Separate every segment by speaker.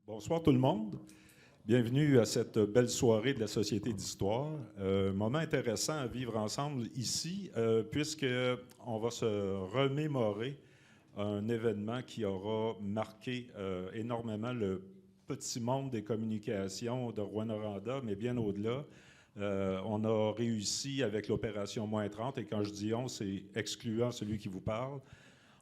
Speaker 1: Bonsoir tout le monde. Bienvenue à cette belle soirée de la Société d'Histoire. Moment intéressant à vivre ensemble ici, puisqu'on va se remémorer un événement qui aura marqué énormément le petit monde des communications de Rouyn-Noranda, mais bien au-delà. On a réussi avec l'opération -30, et quand je dis on, c'est excluant celui qui vous parle.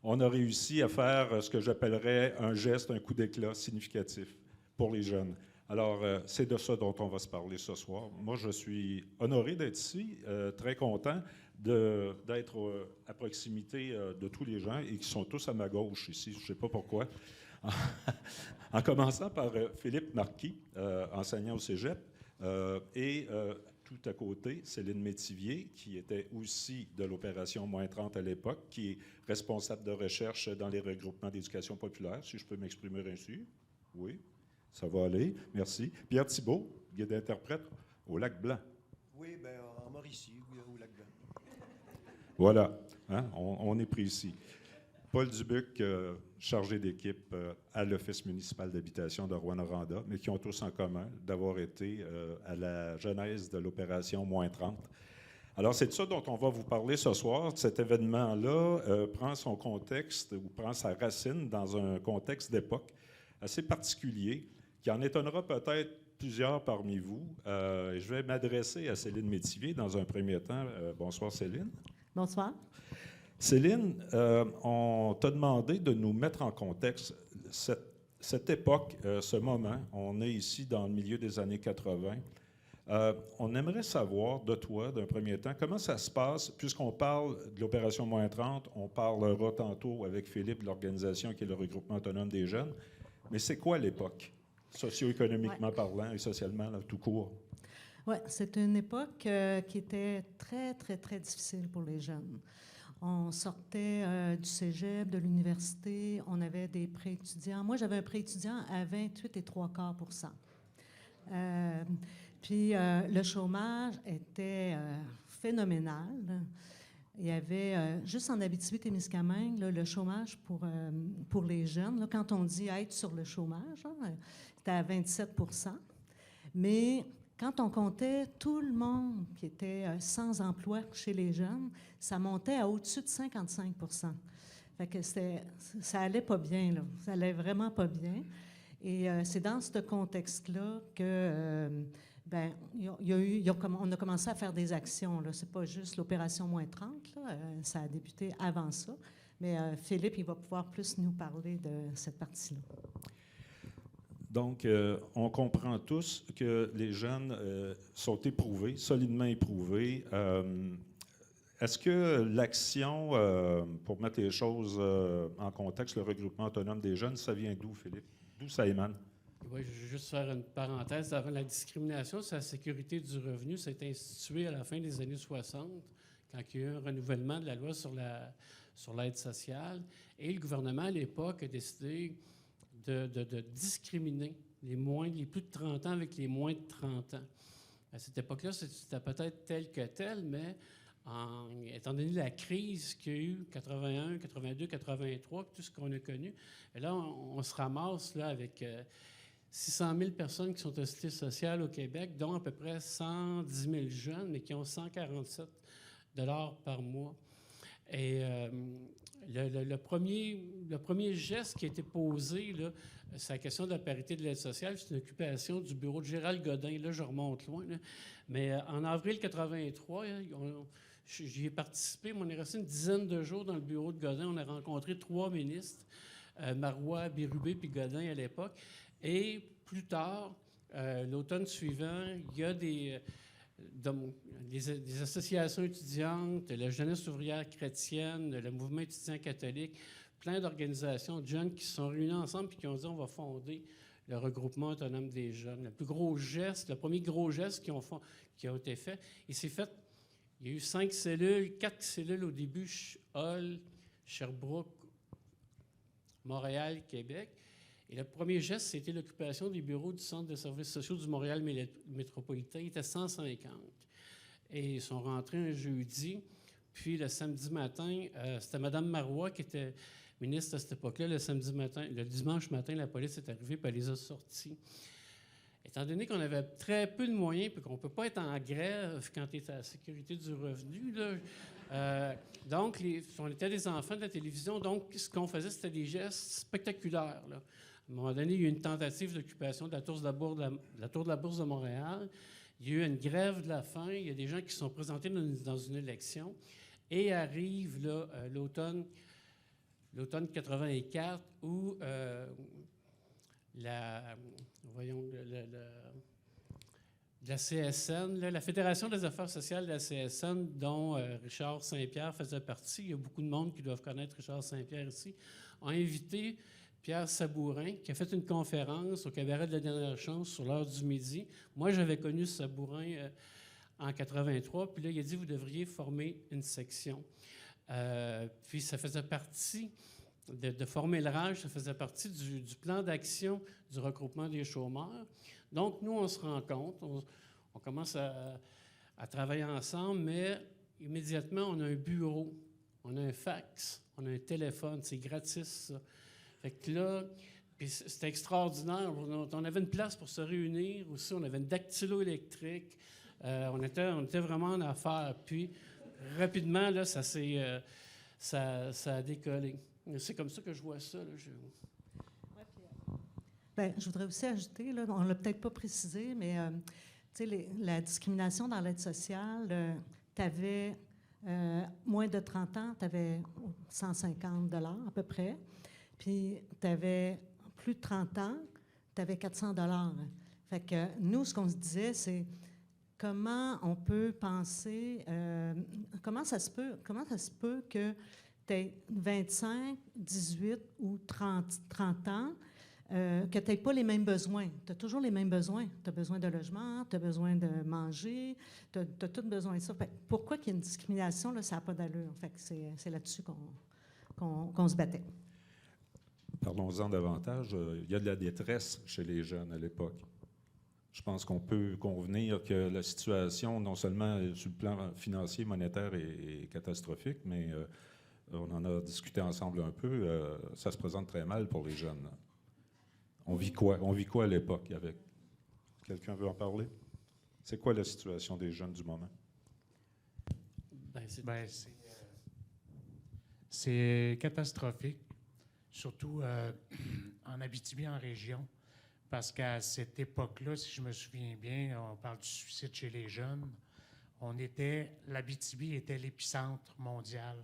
Speaker 1: On a réussi à faire ce que j'appellerais un geste, un coup d'éclat significatif pour les jeunes. Alors, c'est de ça dont on va se parler ce soir. Moi, je suis honoré d'être ici, très content d'être à proximité de tous les gens et qui sont tous à ma gauche ici, je ne sais pas pourquoi. En commençant par Philippe Marquis, enseignant au cégep, et tout à côté, Céline Métivier, qui était aussi de l'opération -30 à l'époque, qui est responsable de recherche dans les regroupements d'éducation populaire, si je peux m'exprimer ainsi. Oui, ça va aller, merci. Pierre Thibault, guide interprète au Lac-Blanc.
Speaker 2: Oui, bien, en Mauricie, au Lac-Blanc.
Speaker 1: Voilà, hein, on est précis. Paul Dubuc, chargé d'équipe à l'Office municipal d'habitation de Rouyn-Noranda, mais qui ont tous en commun d'avoir été à la genèse de l'opération -30. Alors, c'est de ça dont on va vous parler ce soir. Cet événement-là prend son contexte ou prend sa racine dans un contexte d'époque assez particulier qui en étonnera peut-être plusieurs parmi vous. Je vais m'adresser à Céline Métivier dans un premier temps. Bonsoir, Céline.
Speaker 3: Bonsoir.
Speaker 1: Céline, on t'a demandé de nous mettre en contexte cette époque, ce moment. On est ici dans le milieu des années 80. On aimerait savoir de toi, d'un premier temps, comment ça se passe, puisqu'on parle de l'opération -30, on parlera tantôt avec Philippe de l'organisation qui est le regroupement autonome des jeunes, mais c'est quoi l'époque, socio-économiquement parlant et socialement, là, tout court?
Speaker 3: Oui, c'est une époque qui était très, très, très difficile pour les jeunes. On sortait du cégep, de l'université, on avait des pré-étudiants. Moi, j'avais un pré-étudiant à 28,75 %. Puis le chômage était phénoménal. Il y avait, juste en Abitibi-Témiscamingue, le chômage pour les jeunes, là, quand on dit être sur le chômage, c'était à 27 %. Mais quand on comptait tout le monde qui était sans emploi chez les jeunes, ça montait à au-dessus de 55 %. Fait que ça allait pas bien, là. Ça allait vraiment pas bien. Et c'est dans ce contexte-là que, on a commencé à faire des actions. C'est pas juste l'opération -30, là, ça a débuté avant ça. Mais Philippe, il va pouvoir plus nous parler de cette partie-là.
Speaker 1: Donc, on comprend tous que les jeunes sont éprouvés, solidement éprouvés. Est-ce que l'action, pour mettre les choses en contexte, le regroupement autonome des jeunes, ça vient d'où, Philippe? D'où ça émane?
Speaker 4: Oui, je vais juste faire une parenthèse. Avant la discrimination sur la sécurité du revenu, ça a été institué à la fin des années 60, quand il y a eu un renouvellement de la loi sur l'aide sociale. Et le gouvernement, à l'époque, a décidé de discriminer les plus de 30 ans avec les moins de 30 ans. À cette époque-là, c'était peut-être tel que tel, mais étant donné la crise qu'il y a eu 81, 82, 83, tout ce qu'on a connu, et là, on se ramasse là, avec 600 000 personnes qui sont au cité social au Québec, dont à peu près 110 000 jeunes, mais qui ont 147 $ par mois. Et le premier geste qui a été posé, c'est la question de la parité de l'aide sociale. C'est une occupation du bureau de Gérald Godin. Là, je remonte loin. Là. Mais en avril 83, j'y ai participé. On est resté une dizaine de jours dans le bureau de Godin. On a rencontré 3 ministres, Marois, Bérubé puis Godin à l'époque. Et plus tard, l'automne suivant, il y a des associations étudiantes, la jeunesse ouvrière chrétienne, le mouvement étudiant catholique, plein d'organisations de jeunes qui se sont réunis ensemble et qui ont dit on va fonder le regroupement autonome des jeunes. Le premier gros geste qui a été fait, il s'est fait, il y a eu 4 cellules au début, Hull, Sherbrooke, Montréal, Québec. Et le premier geste, c'était l'occupation des bureaux du Centre de services sociaux du Montréal métropolitain. Il était 150. Et ils sont rentrés un jeudi Puis le samedi matin, c'était Mme Marois qui était ministre à cette époque-là. Le dimanche matin, la police est arrivée et elle les a sortis. Étant donné qu'on avait très peu de moyens et qu'on ne peut pas être en grève quand tu es à la sécurité du revenu, là, donc on était des enfants de la télévision, donc ce qu'on faisait, c'était des gestes spectaculaires, là. À un moment donné, il y a eu une tentative d'occupation de la tour de la Bourse de Montréal. Il y a eu une grève de la faim. Il y a des gens qui se sont présentés dans une élection. Et arrive là, l'automne 84 où la CSN, là, la Fédération des affaires sociales de la CSN, dont Richard Saint-Pierre faisait partie, il y a beaucoup de monde qui doivent connaître Richard Saint-Pierre ici, a invité Pierre Sabourin, qui a fait une conférence au cabaret de la Dernière Chance sur l'heure du midi. Moi, j'avais connu Sabourin en 83, puis là, il a dit, vous devriez former une section. Puis ça faisait partie de former le RAGE, ça faisait partie du plan d'action du regroupement des chômeurs. Donc, nous, on se rencontre, on commence à travailler ensemble, mais immédiatement, on a un bureau, on a un fax, on a un téléphone, c'est gratis, ça. Fait que là, puis c'était extraordinaire. On avait une place pour se réunir aussi. On avait une dactylo électrique. On était vraiment en affaires. Puis, rapidement, là, ça a décollé. C'est comme ça que je vois ça. Là,
Speaker 3: Bien, je voudrais aussi ajouter, là, on ne l'a peut-être pas précisé, mais la discrimination dans l'aide sociale, tu avais moins de 30 ans, tu avais 150 $ à peu près. Puis, tu avais plus de 30 ans, tu avais 400 $. Fait que nous, ce qu'on se disait, c'est comment on peut penser, comment ça se peut que tu aies 25, 18 ou 30 ans, que tu n'aies pas les mêmes besoins. Tu as toujours les mêmes besoins. Tu as besoin de logement, tu as besoin de manger, tu as tout besoin de ça. Fait que pourquoi qu'il y a une discrimination, là, ça n'a pas d'allure. Fait que c'est là-dessus qu'on se battait.
Speaker 1: Parlons-en davantage. Il y a de la détresse chez les jeunes à l'époque. Je pense qu'on peut convenir que la situation, non seulement sur le plan financier, monétaire, est catastrophique, mais on en a discuté ensemble un peu. Ça se présente très mal pour les jeunes. On vit quoi? On vit quoi à l'époque avec? Quelqu'un veut en parler? C'est quoi la situation des jeunes du moment?
Speaker 5: C'est catastrophique, surtout en Abitibi, en région, parce qu'à cette époque-là, si je me souviens bien, on parle du suicide chez les jeunes, l'Abitibi était l'épicentre mondial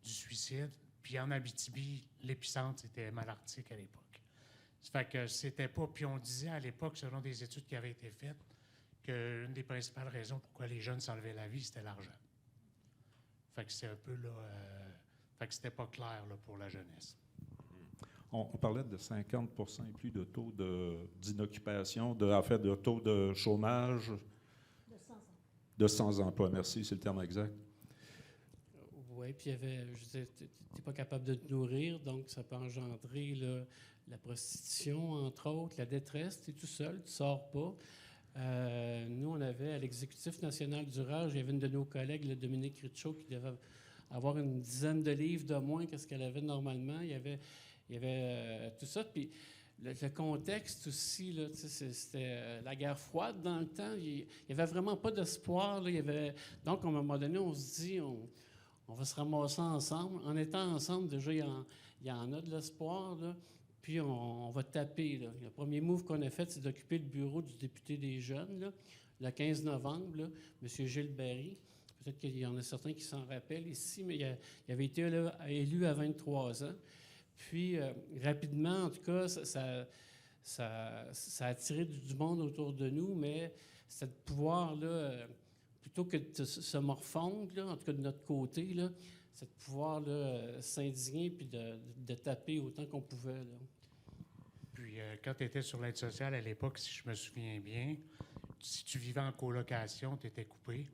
Speaker 5: du suicide, puis en Abitibi, l'épicentre, c'était Malartic à l'époque. Ça fait que c'était pas... Puis on disait à l'époque, selon des études qui avaient été faites, qu'une des principales raisons pourquoi les jeunes s'enlevaient la vie, c'était l'argent. Fait que c'est un peu là... fait que c'était pas clair là, pour la jeunesse.
Speaker 1: On parlait de 50 et plus de taux d'inoccupation, de taux de chômage. De sans emploi, merci, c'est le terme exact.
Speaker 4: Oui, puis il y avait, je disais, tu n'es pas capable de te nourrir, donc ça peut engendrer là, la prostitution, entre autres, la détresse. Tu es tout seul, tu ne sors pas. Nous, on avait à l'Exécutif national du RAGE, il y avait une de nos collègues, le Dominique Richaud, qui devait avoir une dizaine de livres de moins que ce qu'elle avait normalement. Il y avait tout ça. Puis le contexte aussi, là, c'était la guerre froide dans le temps. Il n'y avait vraiment pas d'espoir. Là. Donc, à un moment donné, on se dit, on va se ramasser ensemble. En étant ensemble, déjà, il y en a de l'espoir. Là. Puis, on va taper. Là. Le premier move qu'on a fait, c'est d'occuper le bureau du député des jeunes, là, le 15 novembre, là, M. Gilles Barry. Peut-être qu'il y en a certains qui s'en rappellent ici, mais il avait été élu à 23 ans. Puis, rapidement, en tout cas, ça a attiré du monde autour de nous, mais c'était de pouvoir, là, plutôt que de se morfondre, là, en tout cas de notre côté, là, c'est de pouvoir là, s'indigner puis de taper autant qu'on pouvait. Là.
Speaker 5: Puis, quand tu étais sur l'aide sociale à l'époque, si je me souviens bien, si tu vivais en colocation, tu étais coupé.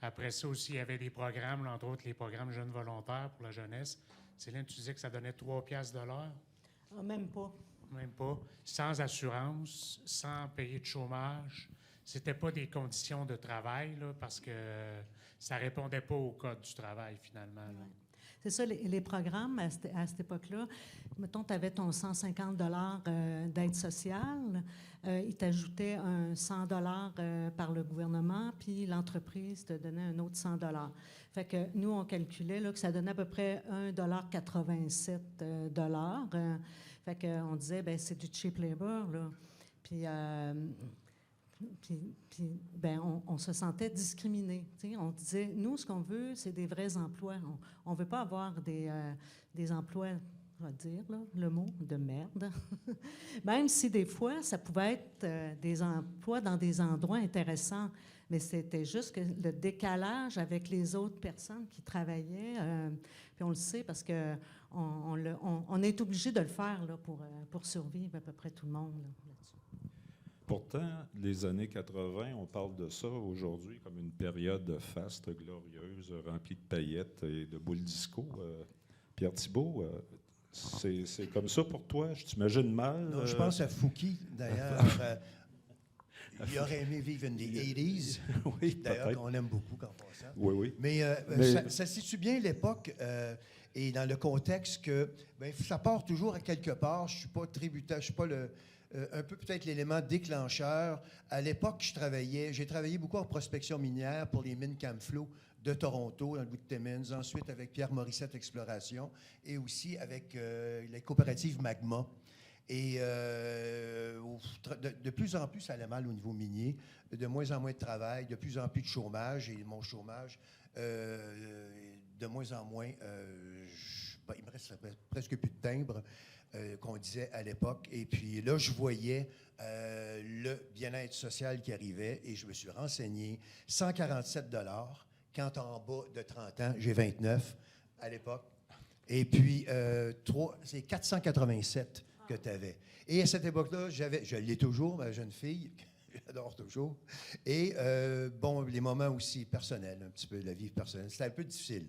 Speaker 5: Après ça aussi, il y avait des programmes, là, entre autres les programmes Jeunes volontaires pour la jeunesse. Céline, tu disais que ça donnait 3 piastres de l'heure?
Speaker 3: Ah, même pas.
Speaker 5: Même pas. Sans assurance, sans payer de chômage, c'était pas des conditions de travail, là, parce que ça répondait pas au code du travail, finalement. Là.
Speaker 3: Ouais. C'est ça, les programmes à cette époque-là. Mettons, tu avais ton 150 d'aide sociale. Ils t'ajoutaient un 100 par le gouvernement, puis l'entreprise te donnait un autre 100 Fait que nous, on calculait là, que ça donnait à peu près 1,87 fait qu'on disait, ben c'est du cheap labor, là. Puis, ben, on se sentait discriminé. On disait, nous, ce qu'on veut, c'est des vrais emplois. On ne veut pas avoir des emplois, on va dire, là, le mot, de merde. Même si des fois, ça pouvait être des emplois dans des endroits intéressants. Mais c'était juste que le décalage avec les autres personnes qui travaillaient, puis on le sait parce qu'on est obligé de le faire là, pour survivre à peu près tout le monde là-dessus.
Speaker 1: Pourtant, les années 80, on parle de ça aujourd'hui comme une période faste, glorieuse, remplie de paillettes et de boules disco. Pierre Thibault, c'est comme ça pour toi? Je t'imagine mal?
Speaker 2: Non, je pense à Fouki, d'ailleurs. Il aurait aimé vivre in the 80s.
Speaker 1: Oui,
Speaker 2: d'ailleurs,
Speaker 1: peut-être.
Speaker 2: qu'on aime beaucoup en passant.
Speaker 1: Oui, oui.
Speaker 2: Mais ça situe bien l'époque et dans le contexte que ça part toujours à quelque part. Je ne suis pas tributaire, je suis pas un peu peut-être l'élément déclencheur. À l'époque, j'ai travaillé beaucoup en prospection minière pour les mines Camflo de Toronto, dans le bout de Timmins, ensuite avec Pierre Morissette Exploration et aussi avec les coopératives Magma. Et de plus en plus, ça allait mal au niveau minier, de moins en moins de travail, de plus en plus de chômage, et mon chômage, de moins en moins, il me reste presque plus de timbres qu'on disait à l'époque. Et puis là, je voyais le bien-être social qui arrivait, et je me suis renseigné, 147 $, quand en bas de 30 ans, j'ai 29 à l'époque, et puis c'est 487 que tu avais. Et à cette époque-là, je l'ai toujours, ma jeune fille, que j'adore toujours. Et les moments aussi personnels, un petit peu de la vie personnelle. C'était un peu difficile.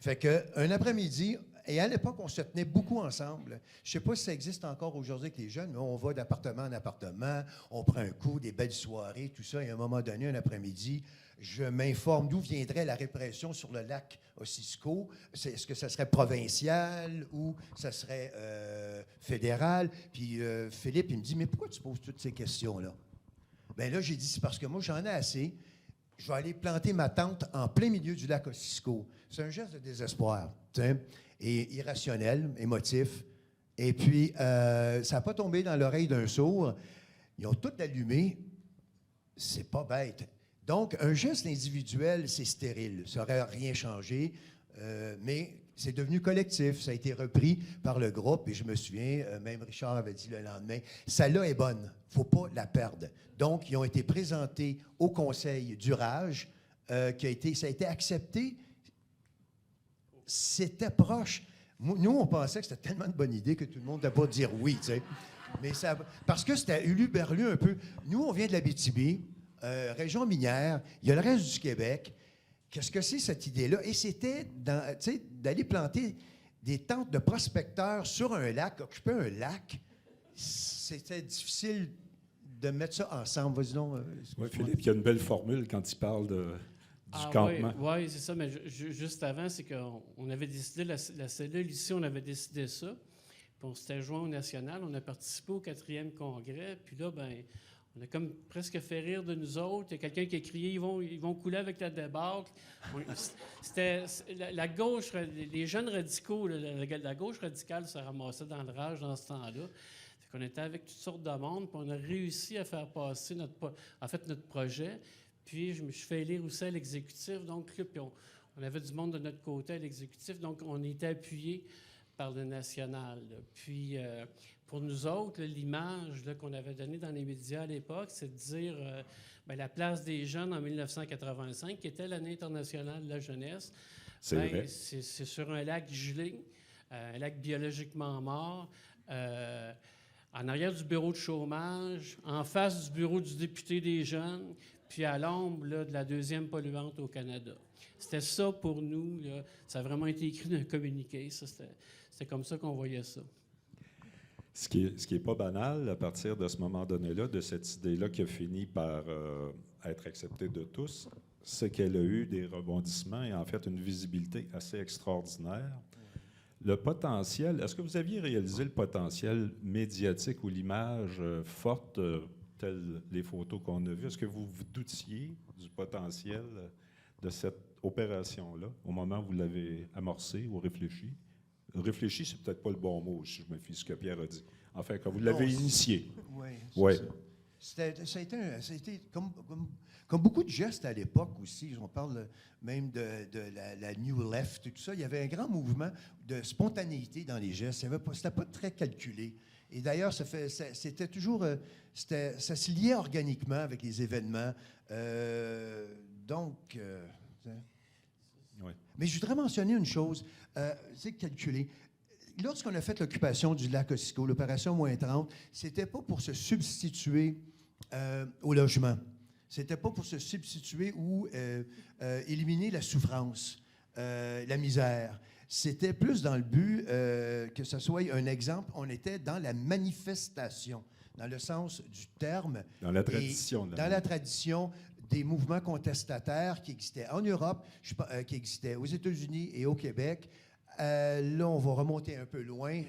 Speaker 2: Fait qu'un après-midi, et à l'époque, on se tenait beaucoup ensemble. Je ne sais pas si ça existe encore aujourd'hui avec les jeunes, mais on va d'appartement en appartement, on prend un coup, des belles soirées, tout ça. Et à un moment donné, un après-midi, je m'informe d'où viendrait la répression sur le lac Ossisco. Est-ce que ça serait provincial ou ça serait fédéral? Puis Philippe, il me dit, mais pourquoi tu poses toutes ces questions-là? Bien là, j'ai dit, c'est parce que moi, j'en ai assez. Je vais aller planter ma tente en plein milieu du lac Ossisco. C'est un geste de désespoir, et irrationnel, émotif. Et puis, ça n'a pas tombé dans l'oreille d'un sourd. Ils ont tout allumé. C'est pas bête. Donc, un geste individuel, c'est stérile. Ça n'aurait rien changé, mais c'est devenu collectif. Ça a été repris par le groupe, et je me souviens, même Richard avait dit le lendemain, celle-là est bonne, il ne faut pas la perdre. Donc, ils ont été présentés au Conseil d'Urage, ça a été accepté. C'était proche. Nous, on pensait que c'était tellement une bonne idée que tout le monde n'allait pas dire oui, tu sais. Mais parce que c'était huluberlu un peu. Nous, on vient de l'Abitibi, région minière, il y a le reste du Québec. Qu'est-ce que c'est cette idée-là? Et c'était d'aller planter des tentes de prospecteurs sur un lac, occuper un lac. C'était difficile de mettre ça ensemble. Vas-y donc.
Speaker 1: Oui, Philippe, il y a une belle formule quand il parle du campement.
Speaker 4: Oui, c'est ça, mais juste avant, c'est qu'on avait décidé, la cellule ici, on avait décidé ça. Puis on s'était joint au national, on a participé au 4e congrès, puis là, on a comme presque fait rire de nous autres. Il y a quelqu'un qui a crié ils vont couler avec la débâcle. C'était la gauche, les jeunes radicaux, la gauche radicale se ramassait dans le rage dans ce temps-là. On était avec toutes sortes de monde, puis on a réussi à faire passer notre projet. Puis je me suis fait élire aussi à l'exécutif. Donc, là, puis on avait du monde de notre côté à l'exécutif. Donc, on était appuyés par le national. Là. Puis, pour nous autres, là, l'image là, qu'on avait donnée dans les médias à l'époque, c'est de dire la place des jeunes en 1985, qui était l'année internationale de la jeunesse.
Speaker 1: C'est vrai.
Speaker 4: C'est sur un lac gelé, un lac biologiquement mort. En arrière du bureau de chômage, en face du bureau du député des jeunes, puis à l'ombre là, de la 2e polluante au Canada. C'était ça pour nous. Là. Ça a vraiment été écrit dans un communiqué. Ça, c'était comme ça qu'on voyait ça.
Speaker 1: Ce qui est pas banal à partir de ce moment donné-là, de cette idée-là qui a fini par être acceptée de tous, c'est qu'elle a eu des rebondissements et en fait une visibilité assez extraordinaire. Le potentiel, est-ce que vous aviez réalisé le potentiel médiatique ou l'image forte, telles les photos qu'on a vues? Est-ce que vous vous doutiez du potentiel de cette opération-là au moment où vous l'avez amorcée ou réfléchi? Réfléchi, c'est peut-être pas le bon mot, si je me fie à ce que Pierre a dit. Enfin, quand vous l'avez initié.
Speaker 2: Oui,
Speaker 1: Ouais.
Speaker 2: ça a été comme beaucoup de gestes à l'époque aussi. On parle même de la New Left et tout ça. Il y avait un grand mouvement de spontanéité dans les gestes. C'était pas très calculé. Et d'ailleurs, c'était toujours... ça se liait organiquement avec les événements. Donc...
Speaker 1: Oui.
Speaker 2: Mais je voudrais mentionner une chose, c'est calculé. Lorsqu'on a fait l'occupation du lac Ossisco, l'opération -30, c'était pas pour se substituer au logement. C'était pas pour se substituer ou éliminer la souffrance, la misère. C'était plus dans le but que ce soit un exemple. On était dans la manifestation, dans le sens du terme.
Speaker 1: Dans la tradition.
Speaker 2: Dans la tradition des mouvements contestataires qui existaient en Europe, qui existaient aux États-Unis et au Québec. Là, on va remonter un peu loin,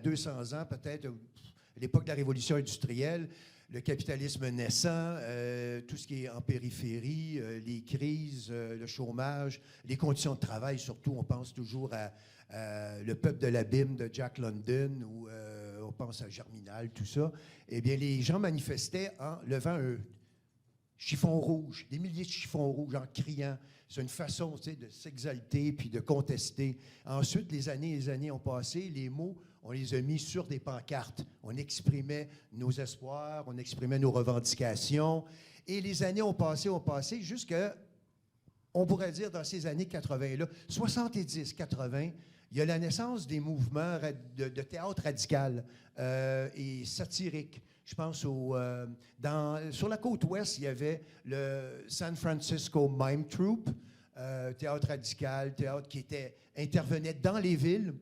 Speaker 2: 200 ans peut-être, l'époque de la Révolution industrielle, le capitalisme naissant, tout ce qui est en périphérie, les crises, le chômage, les conditions de travail, surtout, on pense toujours à Le peuple de l'abîme de Jack London, ou on pense à Germinal, tout ça. Eh bien, les gens manifestaient en levant un chiffon rouge, des milliers de chiffons rouges, en criant. C'est une façon, tu sais, de s'exalter puis de contester. Ensuite, les années ont passé, les mots, on les a mis sur des pancartes. On exprimait nos espoirs, on exprimait nos revendications. Et les années ont passé jusqu'à, on pourrait dire, dans ces années 80-là, 70, 80, il y a la naissance des mouvements de théâtre radical et satirique. Je pense sur la côte ouest, il y avait le San Francisco Mime Troupe, théâtre radical, théâtre qui intervenait dans les villes,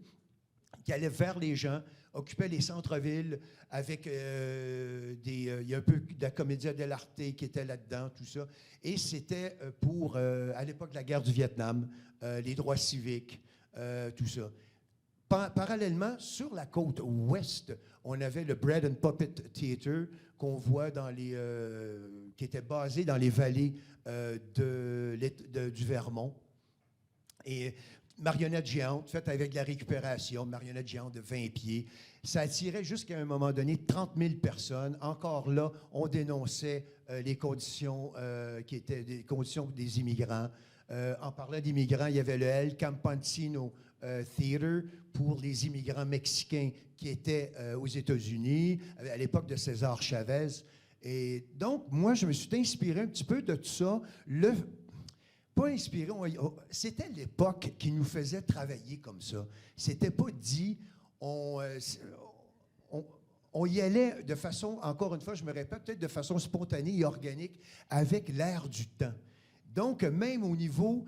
Speaker 2: qui allait vers les gens, occupait les centres-villes avec il y a un peu de la Commedia dell'arte qui était là-dedans, tout ça. Et c'était pour, à l'époque de la guerre du Vietnam, les droits civiques, tout ça. Parallèlement, sur la côte ouest, on avait le Bread and Puppet Theatre qu'on voit qui était basé dans les vallées du Vermont. Et marionnette géante, faite avec de la récupération, marionnette géante de 20 pieds. Ça attirait jusqu'à un moment donné 30 000 personnes. Encore là, on dénonçait les conditions qui étaient des conditions des immigrants. En parlant d'immigrants, il y avait le El Campantino Theater pour les immigrants mexicains qui étaient aux États-Unis à l'époque de César Chavez. Et donc, moi, je me suis inspiré un petit peu de tout ça. Pas inspiré, c'était l'époque qui nous faisait travailler comme ça. C'était pas dit, on y allait de façon, encore une fois, je me répète, peut-être de façon spontanée et organique, avec l'air du temps. Donc, même au niveau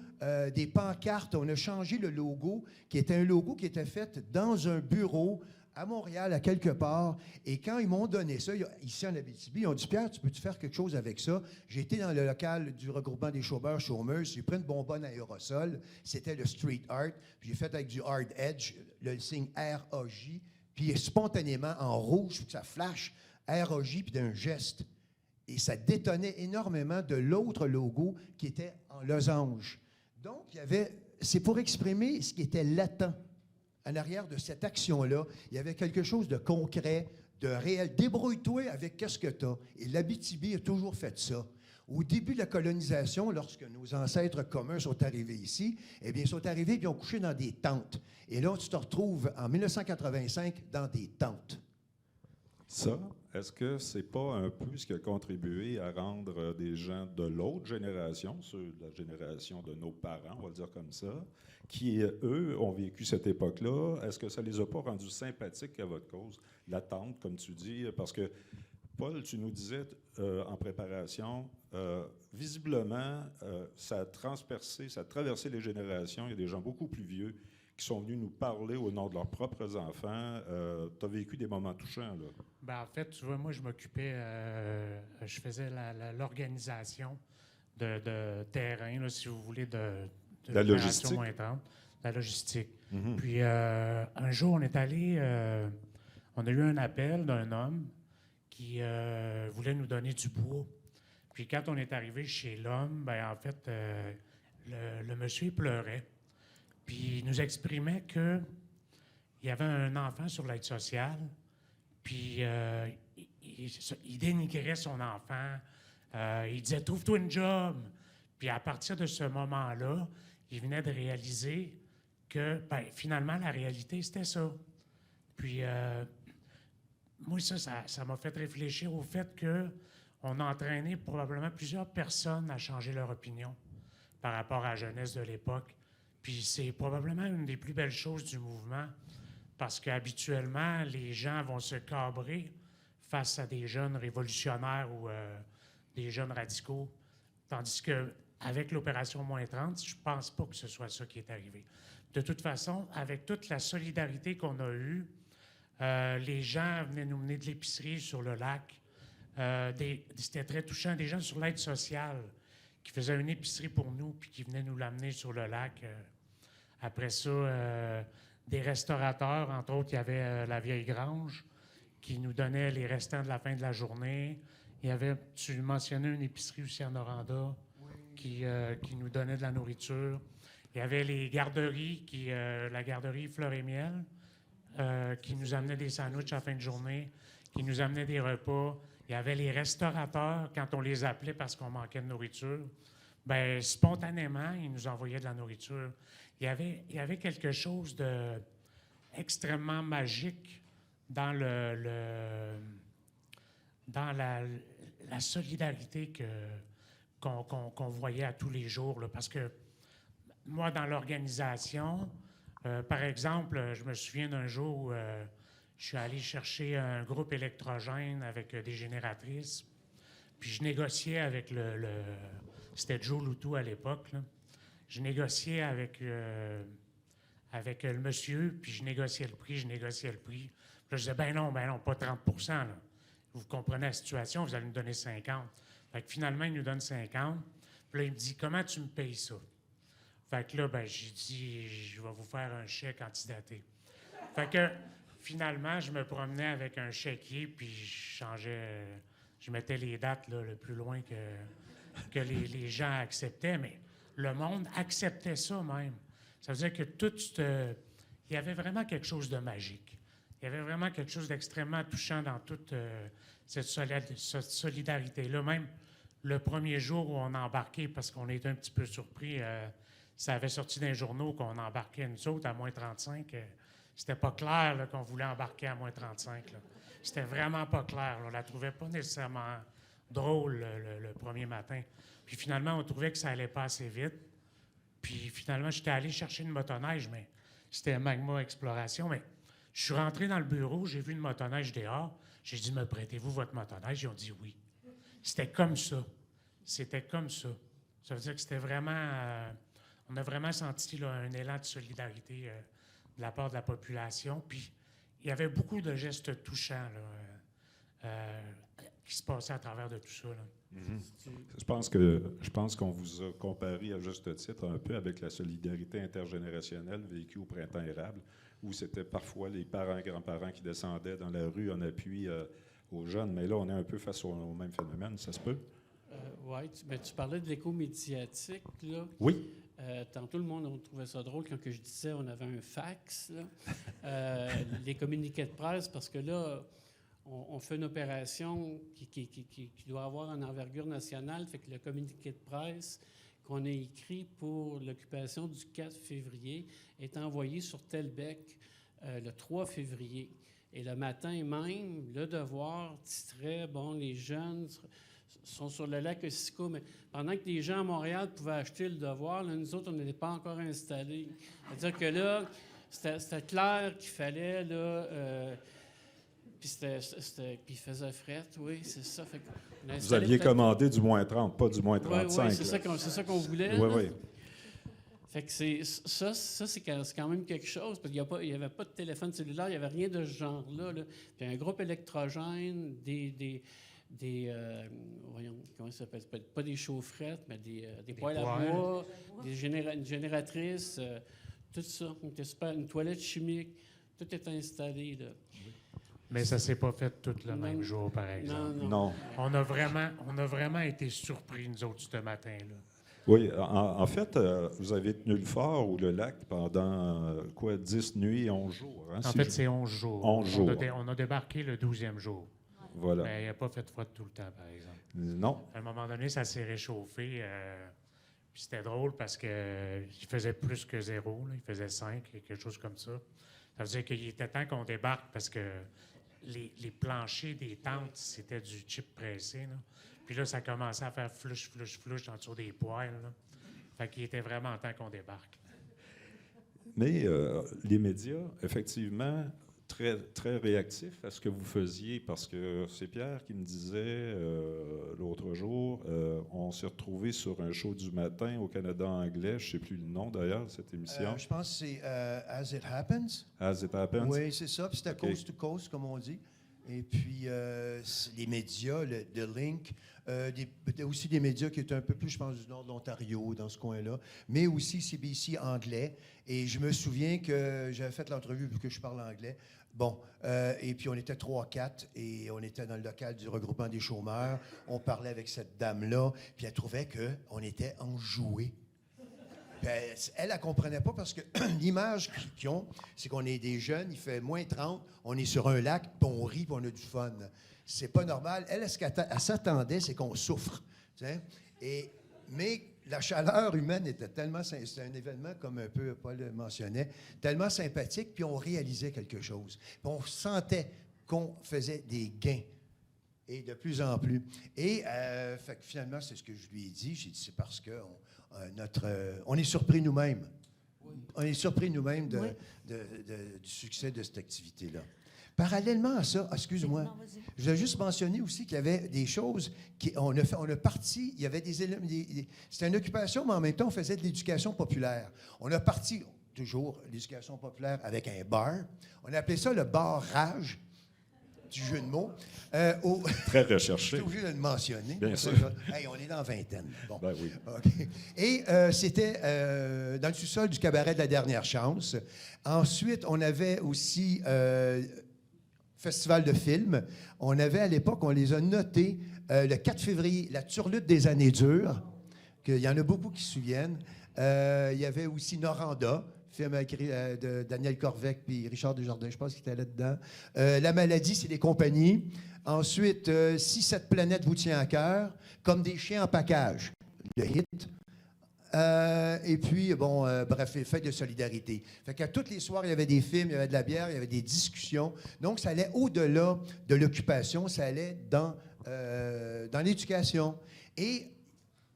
Speaker 2: des pancartes, on a changé le logo, qui était un logo qui était fait dans un bureau à Montréal, à quelque part. Et quand ils m'ont donné ça, ici en Abitibi, ils ont dit « Pierre, tu peux-tu faire quelque chose avec ça? » J'ai été dans le local du regroupement des chômeurs-chômeuses, j'ai pris une bonbonne à aérosol, c'était le street art, puis j'ai fait avec du hard edge, le signe R-A-J, puis spontanément, en rouge, puis que ça flash, R-A-J, puis d'un geste. Et ça détonnait énormément de l'autre logo qui était en losange. Donc, c'est pour exprimer ce qui était latent. En arrière de cette action-là, il y avait quelque chose de concret, de réel. Débrouille-toi avec qu'est-ce que tu as. Et l'Abitibi a toujours fait ça. Au début de la colonisation, lorsque nos ancêtres communs sont arrivés ici, eh bien, ils sont arrivés et ils ont couché dans des tentes. Et là, tu te retrouves en 1985 dans des tentes.
Speaker 1: Ça, est-ce que c'est pas un peu ce qui a contribué à rendre des gens de l'autre génération, ceux de la génération de nos parents, on va le dire comme ça, qui, eux, ont vécu cette époque-là, est-ce que ça les a pas rendus sympathiques à votre cause? L'attente, comme tu dis, parce que, Paul, tu nous disais en préparation, visiblement, ça a transpercé, ça a traversé les générations. Il y a des gens beaucoup plus vieux qui sont venus nous parler au nom de leurs propres enfants. Tu as vécu des moments touchants, là.
Speaker 5: Ben, en fait, tu vois, moi, je m'occupais, je faisais l'organisation de terrain, là, si vous voulez, de
Speaker 1: La
Speaker 5: l'opération
Speaker 1: logistique.
Speaker 5: Moins 30, la logistique.
Speaker 1: Mhm.
Speaker 5: Puis un jour, on est allé, on a eu un appel d'un homme qui voulait nous donner du bois. Puis quand on est arrivé chez l'homme, ben en fait, le monsieur il pleurait. Puis il nous exprimait qu'il y avait un enfant sur l'aide sociale, puis il dénigrait son enfant. Il disait « Trouve-toi une job ». Puis à partir de ce moment-là, il venait de réaliser que ben, finalement, la réalité, c'était ça. Puis moi, ça m'a fait réfléchir au fait qu'on a entraîné probablement plusieurs personnes à changer leur opinion par rapport à la jeunesse de l'époque. Puis c'est probablement une des plus belles choses du mouvement, parce qu'habituellement, les gens vont se cabrer face à des jeunes révolutionnaires ou des jeunes radicaux, tandis qu'avec l'opération Moins 30, je ne pense pas que ce soit ça qui est arrivé. De toute façon, avec toute la solidarité qu'on a eue, les gens venaient nous mener de l'épicerie sur le lac. C'était très touchant. Des gens sur l'aide sociale qui faisaient une épicerie pour nous puis qui venaient nous l'amener sur le lac. Après ça, des restaurateurs, entre autres, il y avait la Vieille Grange qui nous donnait les restants de la fin de la journée. Il y avait, tu mentionnais, une épicerie aussi à Noranda qui nous donnait de la nourriture. Il y avait les garderies, la garderie Fleur et Miel, qui nous amenait des sandwichs à la fin de journée, qui nous amenait des repas. Il y avait les restaurateurs, quand on les appelait parce qu'on manquait de nourriture, bien, spontanément, ils nous envoyaient de la nourriture. Il y avait quelque chose d'extrêmement magique dans dans la solidarité qu'on voyait à tous les jours, là, parce que moi, dans l'organisation, par exemple, je me souviens d'un jour où je suis allé chercher un groupe électrogène avec des génératrices, puis je négociais avec c'était Joe Loutou à l'époque, là. Je négociais avec le monsieur, puis je négociais le prix. Puis là, je disais, ben non, pas 30 là. Vous comprenez la situation, vous allez nous donner 50. Fait que finalement, il nous donne 50. Puis là, il me dit, comment tu me payes ça? Fait que là, ben, j'ai dit, je vais vous faire un chèque antidaté. Fait que finalement, je me promenais avec un chéquier, puis je mettais les dates là, le plus loin que les gens acceptaient, mais le monde acceptait ça même. Ça veut dire que il y avait vraiment quelque chose de magique. Il y avait vraiment quelque chose d'extrêmement touchant dans toute cette solidarité-là. Même le premier jour où on a embarqué, parce qu'on était un petit peu surpris, ça avait sorti d'un journaux qu'on embarquait nous autres à moins 35. C'était pas clair là, qu'on voulait embarquer à moins 35. Là. C'était vraiment pas clair. Là. On la trouvait pas nécessairement drôle le premier matin. Puis finalement, on trouvait que ça allait pas assez vite. Puis finalement, j'étais allé chercher une motoneige, mais c'était Magma Exploration. Mais je suis rentré dans le bureau, j'ai vu une motoneige dehors. J'ai dit, me prêtez-vous votre motoneige? Ils ont dit oui. C'était comme ça. C'était comme ça. Ça veut dire que c'était vraiment... on a vraiment senti là, un élan de solidarité de la part de la population. Puis il y avait beaucoup de gestes touchants là, qui se passaient à travers de tout ça. Là.
Speaker 1: Mm-hmm. Je pense qu'on vous a comparé à juste titre un peu avec la solidarité intergénérationnelle vécue au Printemps érable, où c'était parfois les parents et grands-parents qui descendaient dans la rue en appui aux jeunes. Mais là, on est un peu face au même phénomène. Ça se peut?
Speaker 4: Oui, tu parlais de l'écho médiatique, là.
Speaker 1: Oui.
Speaker 4: Tantôt, le monde on trouvait ça drôle quand que je disais on avait un fax, là. Les communiqués de presse, parce que là, on fait une opération qui doit avoir une envergure nationale, fait que le communiqué de presse qu'on a écrit pour l'occupation du 4 février est envoyé sur Telbec le 3 février. Et le matin même, Le Devoir titrait, bon, les jeunes sont sur le lac Ossico, mais pendant que les gens à Montréal pouvaient acheter Le Devoir, là, nous autres, on n'était pas encore installés. C'est-à-dire que là, c'était clair qu'il fallait, là... puis il faisait fret, oui, c'est ça. Fait
Speaker 1: vous aviez commandé du moins 30, pas du moins 35.
Speaker 4: Oui, c'est ça qu'on voulait.
Speaker 1: Oui, oui.
Speaker 4: Fait que c'est quand même quelque chose, parce qu'il n'y avait pas de téléphone cellulaire, il n'y avait rien de ce genre-là. Là. Puis un groupe électrogène, voyons, comment ça s'appelle? Pas des chaufferettes, mais des poêles à bois, une génératrice, tout ça. Une toilette chimique, tout est installé. Là.
Speaker 5: Mais ça ne s'est pas fait tout le même jour, par exemple.
Speaker 1: Non.
Speaker 5: On a vraiment été surpris, nous autres, ce matin-là.
Speaker 1: Oui, en fait, vous avez tenu le fort ou le lac pendant, 10 nuits, 11 jours. Hein,
Speaker 5: En fait, c'est 11 jours.
Speaker 1: 11 jours.
Speaker 5: On a débarqué le 12e jour.
Speaker 1: Voilà.
Speaker 5: Mais il n'a pas fait froid tout le temps, par exemple.
Speaker 1: Non.
Speaker 5: À un moment donné, ça s'est réchauffé. Puis c'était drôle parce qu'il faisait plus que 0. Là. Il faisait 5, quelque chose comme ça. Ça veut dire qu'il était temps qu'on débarque parce que les planchers des tentes, c'était du chip pressé. Là. Puis là, ça commençait à faire flouche en dessous des poêles. Là. Fait qu'il était vraiment temps qu'on débarque.
Speaker 1: Mais les médias, effectivement, très, très réactifs à ce que vous faisiez, parce que c'est Pierre qui me disait l'autre jour, on s'est retrouvé sur un show du matin au Canada anglais, je ne sais plus le nom d'ailleurs de cette émission.
Speaker 2: Je pense que c'est As It Happens.
Speaker 1: As It Happens?
Speaker 2: Oui, c'est ça. Puis c'était coast to coast, comme on dit. Et puis, les médias, le Link, aussi des médias qui étaient un peu plus, je pense, du nord de l'Ontario, dans ce coin-là, mais aussi CBC anglais. Et je me souviens que j'avais fait l'entrevue, vu que je parle anglais. Bon, et puis on était 3-4, et on était dans le local du regroupement des chômeurs. On parlait avec cette dame-là, puis elle trouvait qu'on était enjoués. Elle ne comprenait pas parce que l'image qu'ils ont, c'est qu'on est des jeunes, il fait moins 30, on est sur un lac, puis on rit, puis on a du fun. C'est pas normal. Elle, ce qu'elle s'attendait, c'est qu'on souffre. Mais la chaleur humaine était tellement... C'était un événement, comme un peu Paul le mentionnait, tellement sympathique, puis on réalisait quelque chose. Puis on sentait qu'on faisait des gains. Et de plus en plus. Et fait que finalement, c'est ce que je lui ai dit. J'ai dit, c'est parce que on est surpris nous-mêmes. Oui. On est surpris nous-mêmes du succès de cette activité-là. Parallèlement à ça, excuse-moi, je voulais juste mentionner aussi qu'il y avait des choses on a parti, il y avait c'était une occupation, mais en même temps, on faisait de l'éducation populaire. On a parti, toujours, l'éducation populaire avec un bar. On appelait ça le bar Rage. Du jeu de mots.
Speaker 1: Très recherché.
Speaker 2: Je suis obligé de le mentionner.
Speaker 1: Bien sûr.
Speaker 2: Hey, on est dans vingtaine. Bon.
Speaker 1: Ben oui.
Speaker 2: Okay. Et c'était dans le sous-sol du cabaret de la Dernière Chance. Ensuite, on avait aussi festival de films. On avait, à l'époque, on les a notés le 4 février, la turlute des années dures, qu'il y en a beaucoup qui se souviennent. Il y avait aussi Noranda, film écrit de Daniel Corvec puis Richard Desjardins, je pense qu'il était là-dedans. La maladie, c'est les compagnies. Ensuite, Si cette planète vous tient à cœur, Comme des chiens en package, le hit. Et puis, bon, bref, fête de solidarité. Fait qu'à tous les soirs, il y avait des films, il y avait de la bière, il y avait des discussions. Donc, ça allait au-delà de l'occupation, ça allait dans l'éducation. Et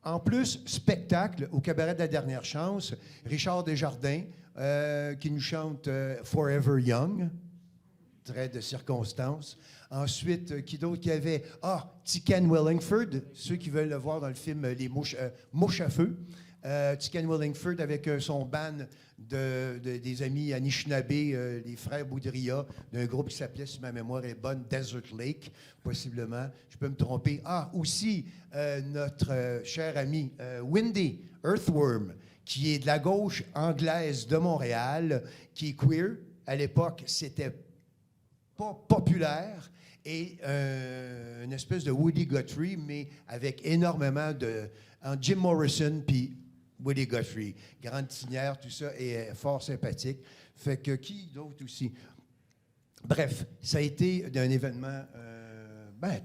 Speaker 2: en plus, spectacle au cabaret de la Dernière Chance, Richard Desjardins, qui nous chante Forever Young, trait de circonstance. Ensuite, qui d'autre qu'il y avait? Tican Wellingford, ceux qui veulent le voir dans le film Les Mouches à feu. Tican Wellingford avec son band des amis Anishinaabe, les frères Boudria, d'un groupe qui s'appelait, si ma mémoire est bonne, Desert Lake, possiblement. Je peux me tromper. Aussi, notre cher ami Windy Earthworm, qui est de la gauche anglaise de Montréal, qui est queer. À l'époque, c'était pas populaire. Et une espèce de Woody Guthrie, mais avec énormément Jim Morrison puis Woody Guthrie. Grande tinière, tout ça, et fort sympathique. Fait que qui d'autre aussi? Bref, ça a été un événement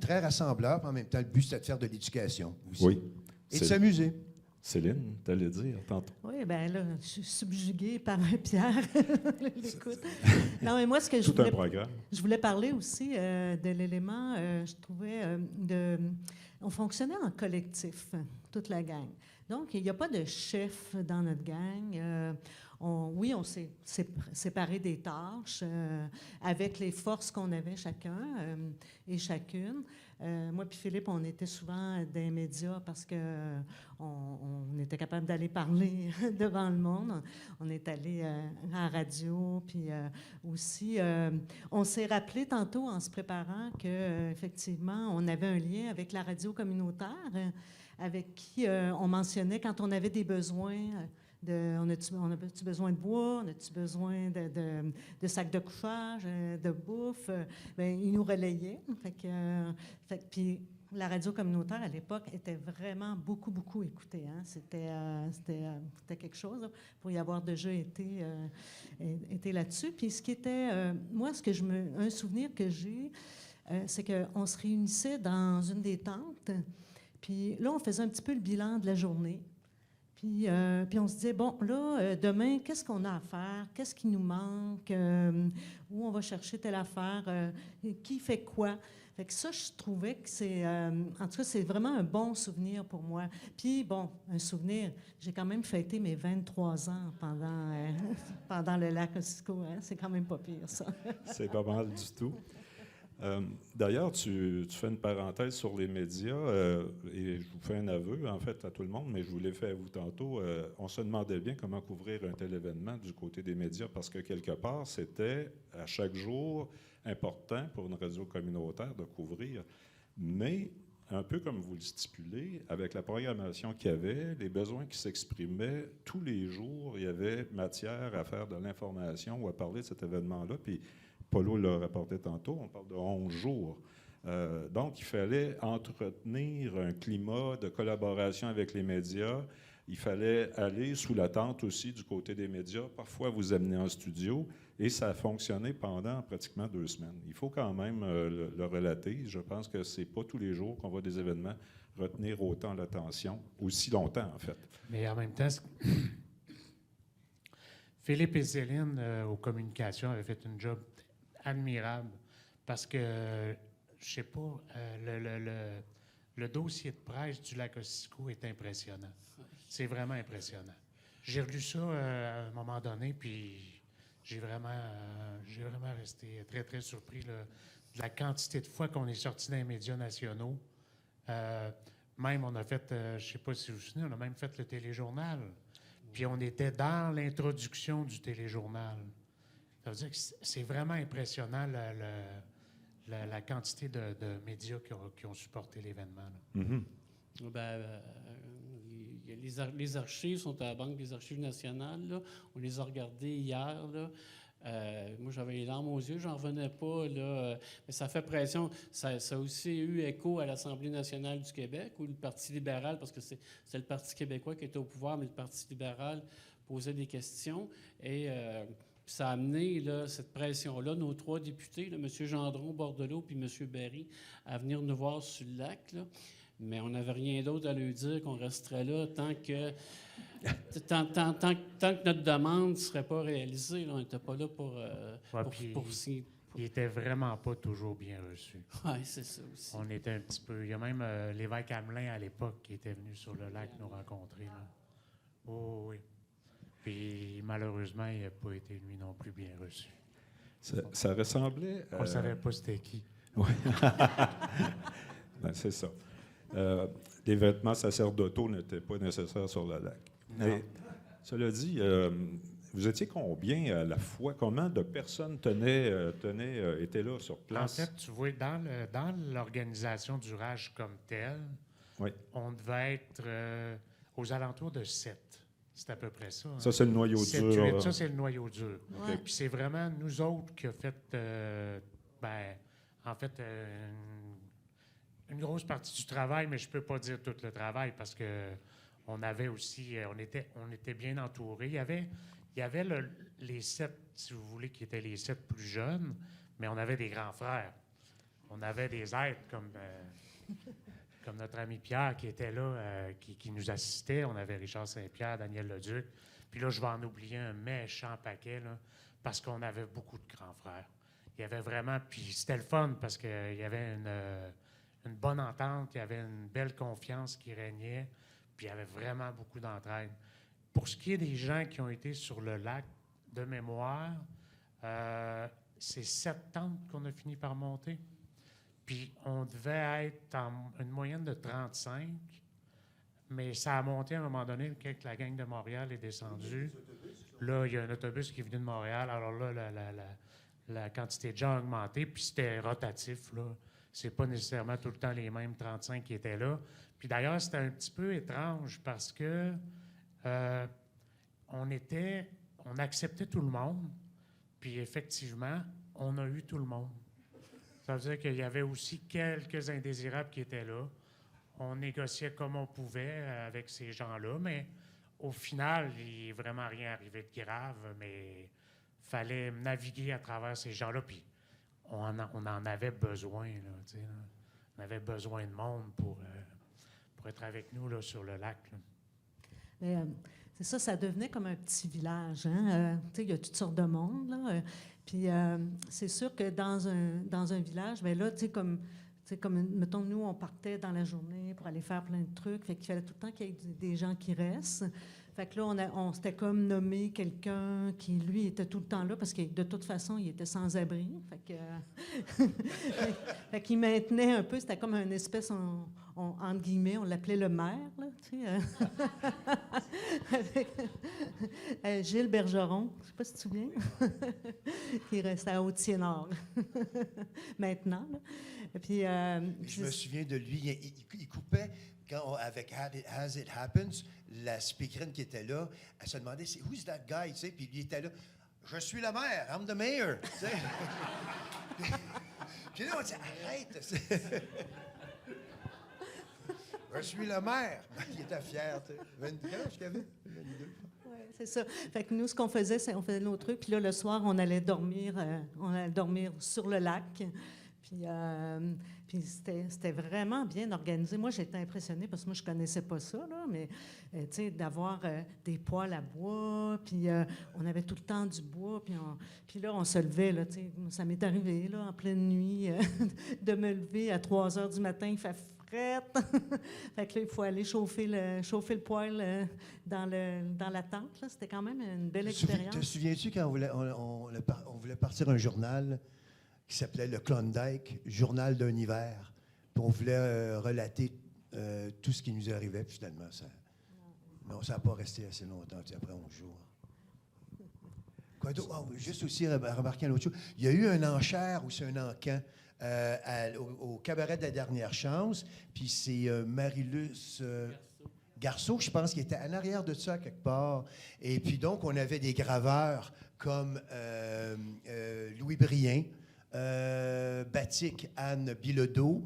Speaker 2: très rassembleur. En même temps, le but, c'était de faire de l'éducation aussi.
Speaker 1: Oui.
Speaker 2: Et de s'amuser.
Speaker 1: Céline, t'allais dire tantôt.
Speaker 3: Oui, bien là, je suis subjuguée par Pierre. L'écoute. Non, mais moi, ce que je voulais parler aussi de l'élément, je trouvais, on fonctionnait en collectif, toute la gang. Donc, il n'y a pas de chef dans notre gang. on s'est séparé des tâches avec les forces qu'on avait chacun et chacune. Moi puis Philippe, on était souvent dans les médias parce que on était capable d'aller parler devant le monde. On est allé à la radio, puis aussi, on s'est rappelé tantôt en se préparant que effectivement, on avait un lien avec la radio communautaire, avec qui on mentionnait quand on avait des besoins. On a-tu besoin de bois? On a-tu besoin de sacs de couchage, de bouffe? Bien, ils nous relayaient. Puis la radio communautaire, à l'époque, était vraiment beaucoup, beaucoup écoutée. Hein? C'était quelque chose, là, pour y avoir déjà été là-dessus. Puis ce qui était... moi, un souvenir que j'ai, c'est qu'on se réunissait dans une des tentes. Puis là, on faisait un petit peu le bilan de la journée. Puis on se disait, bon, là, demain, qu'est-ce qu'on a à faire? Qu'est-ce qui nous manque? Où on va chercher telle affaire? Qui fait quoi? Fait que ça, je trouvais que en tout cas, c'est vraiment un bon souvenir pour moi. Puis, bon, un souvenir, j'ai quand même fêté mes 23 ans pendant le lac Ossisco. Hein? C'est quand même pas pire, ça.
Speaker 1: C'est pas mal du tout. D'ailleurs, tu fais une parenthèse sur les médias, et je vous fais un aveu, en fait, à tout le monde, mais je vous l'ai fait à vous tantôt. On se demandait bien comment couvrir un tel événement du côté des médias, parce que quelque part, c'était à chaque jour important pour une radio communautaire de couvrir. Mais, un peu comme vous le stipulez, avec la programmation qu'il y avait, les besoins qui s'exprimaient, tous les jours, il y avait matière à faire de l'information ou à parler de cet événement-là. Puis, Paulo l'a rapporté tantôt, on parle de 11 jours. Donc, il fallait entretenir un climat de collaboration avec les médias. Il fallait aller sous la tente aussi du côté des médias, parfois vous amener en studio, et ça a fonctionné pendant pratiquement 2 semaines. Il faut quand même le relater. Je pense que c'est pas tous les jours qu'on voit des événements retenir autant l'attention, aussi longtemps en fait.
Speaker 5: Mais en même temps, Philippe et Céline, aux communications, avaient fait une job admirable parce que, je sais pas, le dossier de presse du lac Ossisco est impressionnant. C'est vraiment impressionnant. J'ai relu ça à un moment donné, puis j'ai vraiment resté très, très surpris là, de la quantité de fois qu'on est sorti dans les médias nationaux. Même, on a fait, je ne sais pas si vous vous souvenez, on a même fait le téléjournal. Puis on était dans l'introduction du téléjournal. Ça veut dire que c'est vraiment impressionnant la quantité de médias qui ont supporté l'événement.
Speaker 1: Mm-hmm.
Speaker 4: Les archives sont à la Banque des archives nationales. Là. On les a regardées hier. Là. Moi, j'avais les larmes aux yeux, j'en revenais pas. Là, mais ça fait pression. Ça a aussi eu écho à l'Assemblée nationale du Québec, où le Parti libéral, parce que c'est le Parti québécois qui était au pouvoir, mais le Parti libéral posait des questions. Et ça a amené là, cette pression-là, nos 3 députés, là, M. Gendron, Bordelot puis M. Berry, à venir nous voir sur le lac. Là. Mais on n'avait rien d'autre à leur dire qu'on resterait là tant que notre demande ne serait pas réalisée. Là, on n'était pas là pour
Speaker 5: Il n'était vraiment pas toujours bien reçu.
Speaker 4: Oui, c'est ça aussi.
Speaker 5: On était un petit peu... Il y a même l'évêque Hamelin, à l'époque, qui était venu sur le lac nous rencontrer. Là. Oh oui. Puis malheureusement, il n'a pas été, lui non plus, bien reçu.
Speaker 1: Ça ressemblait...
Speaker 5: On ne savait pas c'était qui.
Speaker 1: Oui. Ben, c'est ça. Les vêtements sacerdotaux n'étaient pas nécessaires sur le lac. Mais, cela dit, vous étiez combien à la fois? Combien de personnes étaient là sur place?
Speaker 5: En fait, tu vois, dans l'organisation du RAGE comme tel,
Speaker 1: oui.
Speaker 5: On devait être aux alentours de 7. C'est à peu près ça. Hein?
Speaker 1: Ça, c'est le noyau
Speaker 5: 7,
Speaker 1: dur.
Speaker 5: 8, ça, c'est le noyau dur.
Speaker 3: Ouais.
Speaker 5: Puis c'est vraiment nous autres qui a fait, une grosse partie du travail, mais je ne peux pas dire tout le travail parce que on avait aussi, on était bien entourés. Il y avait les 7, si vous voulez, qui étaient les 7 plus jeunes, mais on avait des grands frères. On avait des êtres comme notre ami Pierre qui était là, qui nous assistait. On avait Richard Saint-Pierre, Daniel Leduc. Puis là, je vais en oublier un méchant paquet, là, parce qu'on avait beaucoup de grands frères. Il y avait vraiment... Puis c'était le fun parce qu'il y avait une bonne entente, il y avait une belle confiance qui régnait, puis il y avait vraiment beaucoup d'entraide. Pour ce qui est des gens qui ont été sur le lac, de mémoire, c'est 7 tentes qu'on a fini par monter. Puis on devait être en une moyenne de 35, mais ça a monté à un moment donné quand la gang de Montréal est descendue. Là, il y a un autobus qui est venu de Montréal. Alors là, la quantité de gens a augmenté, puis c'était rotatif, là. C'est pas nécessairement tout le temps les mêmes 35 qui étaient là. Puis d'ailleurs, c'était un petit peu étrange parce que on acceptait tout le monde, puis effectivement, on a eu tout le monde. Ça veut dire qu'il y avait aussi quelques indésirables qui étaient là. On négociait comme on pouvait avec ces gens-là, mais au final, il n'est vraiment rien arrivé de grave, mais il fallait naviguer à travers ces gens-là, puis on en avait besoin, là, tu sais, là. On avait besoin de monde pour être avec nous là, sur le lac, là.
Speaker 3: Mais, c'est ça, ça devenait comme un petit village. Hein? Tu sais, il y a toutes sortes de monde, là. Puis c'est sûr que dans un village, bien là, tu sais, comme, mettons, nous, on partait dans la journée pour aller faire plein de trucs. Fait qu'il fallait tout le temps qu'il y ait des gens qui restent. Fait que là, on s'était comme nommé quelqu'un qui, lui, était tout le temps là parce que de toute façon, il était sans abri. Fait que, fait qu'il maintenait un peu, c'était comme une espèce, entre guillemets, on l'appelait le maire, là, tu sais. Avec Gilles Bergeron, je ne sais pas si tu te souviens, qui restait à Hautier-Nord, maintenant. Là. Et puis,
Speaker 2: je me souviens de lui, il coupait, avec As It Happens, la speakerine qui était là, elle se demandait, c'est who's that guy, tu sais, puis lui était là, je suis le maire, I'm the mayor, tu sais. Puis là, on dit, arrête, je suis le maire. Il était fier, tu sais. 22 ans, je avait. 22.
Speaker 3: Oui, c'est ça. Fait que nous, ce qu'on faisait, c'est on faisait nos trucs, puis là, le soir, on allait dormir sur le lac. Puis c'était vraiment bien organisé. Moi, j'étais impressionnée parce que moi, je connaissais pas ça, là, mais tu sais, d'avoir des poêles à bois, puis on avait tout le temps du bois, puis là, on se levait, là, tu sais, ça m'est arrivé, là, en pleine nuit, de me lever à 3 heures du matin, il fait frette. Fait que là, il faut aller chauffer le poêle dans la tente, là. C'était quand même une belle expérience.
Speaker 2: Te souviens-tu quand on voulait partir un journal qui s'appelait le Klondike, Journal d'un hiver. Puis on voulait relater tout ce qui nous arrivait. Puis finalement, ça n'a pas resté assez longtemps, après 11 jours. Quoi d'autre? Oh, juste aussi remarquer une autre chose. Il y a eu un enchère ou c'est un encan au cabaret de la dernière chance. Puis c'est Marie-Luce Garceau, je pense, qui était en arrière de ça quelque part. Et puis donc, on avait des graveurs comme Louis Brien, Batik, Anne Bilodeau,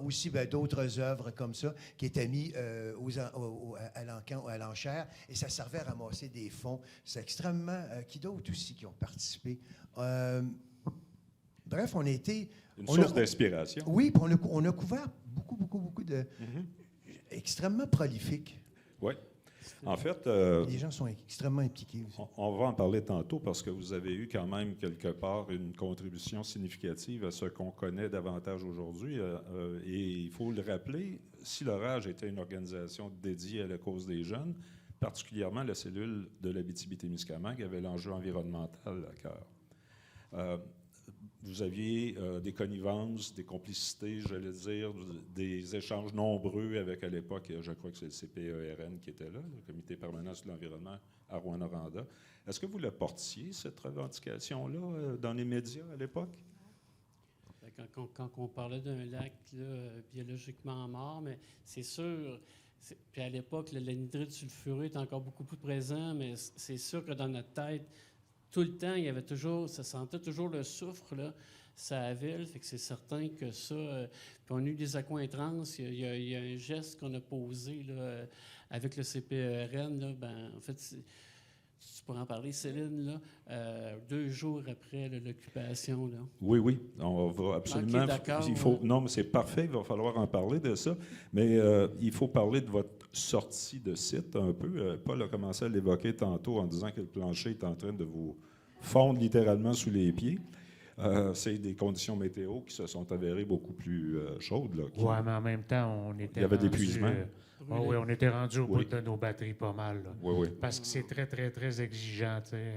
Speaker 2: aussi d'autres œuvres comme ça qui étaient mises à l'enchère et ça servait à ramasser des fonds. C'est extrêmement... qui d'autres aussi qui ont participé? Bref, on a été...
Speaker 1: Une source d'inspiration.
Speaker 2: Oui, puis on a couvert beaucoup de... extrêmement prolifique.
Speaker 1: Oui. En fait,
Speaker 2: les gens sont extrêmement impliqués aussi.
Speaker 1: On va en parler tantôt parce que vous avez eu quand même quelque part une contribution significative à ce qu'on connaît davantage aujourd'hui. Et il faut le rappeler, si l'Orage était une organisation dédiée à la cause des jeunes, particulièrement la cellule de l'Abitibi-Témiscamingue avait l'enjeu environnemental à cœur. Vous aviez des connivences, des complicités, j'allais dire, des échanges nombreux avec, à l'époque, je crois que c'est le CPERN qui était là, le Comité permanent sur l'environnement à Rouyn-Noranda. Est-ce que vous le portiez, cette revendication-là, dans les médias à l'époque?
Speaker 4: Quand on parlait d'un lac là, biologiquement mort, mais c'est sûr... Puis à l'époque, l'anhydride sulfureux est encore beaucoup plus présent, mais c'est sûr que dans notre tête, tout le temps, il y avait toujours, ça sentait toujours le soufre, là, ça avait, fait que c'est certain que ça... puis on a eu des accointrances, il y a un geste qu'on a posé là, avec le CPERN, là, ben, en fait, tu pourrais en parler, Céline, là, 2 jours après l'occupation, là.
Speaker 1: Oui, on va absolument...
Speaker 4: Okay, d'accord.
Speaker 1: Non, mais c'est parfait, il va falloir en parler de ça, mais il faut parler de votre sortie de site un peu. Paul a commencé à l'évoquer tantôt en disant que le plancher est en train de vous fondre littéralement sous les pieds. c'est des conditions météo qui se sont avérées beaucoup plus chaudes. Là,
Speaker 5: Oui, mais en même temps, on était
Speaker 1: Il y avait
Speaker 5: rendu,
Speaker 1: d'épuisement.
Speaker 5: oui, on était rendu au
Speaker 1: Oui.
Speaker 5: bout de nos batteries pas mal. Là.
Speaker 1: Oui, oui.
Speaker 5: Parce que c'est très, très, très exigeant. Tu sais,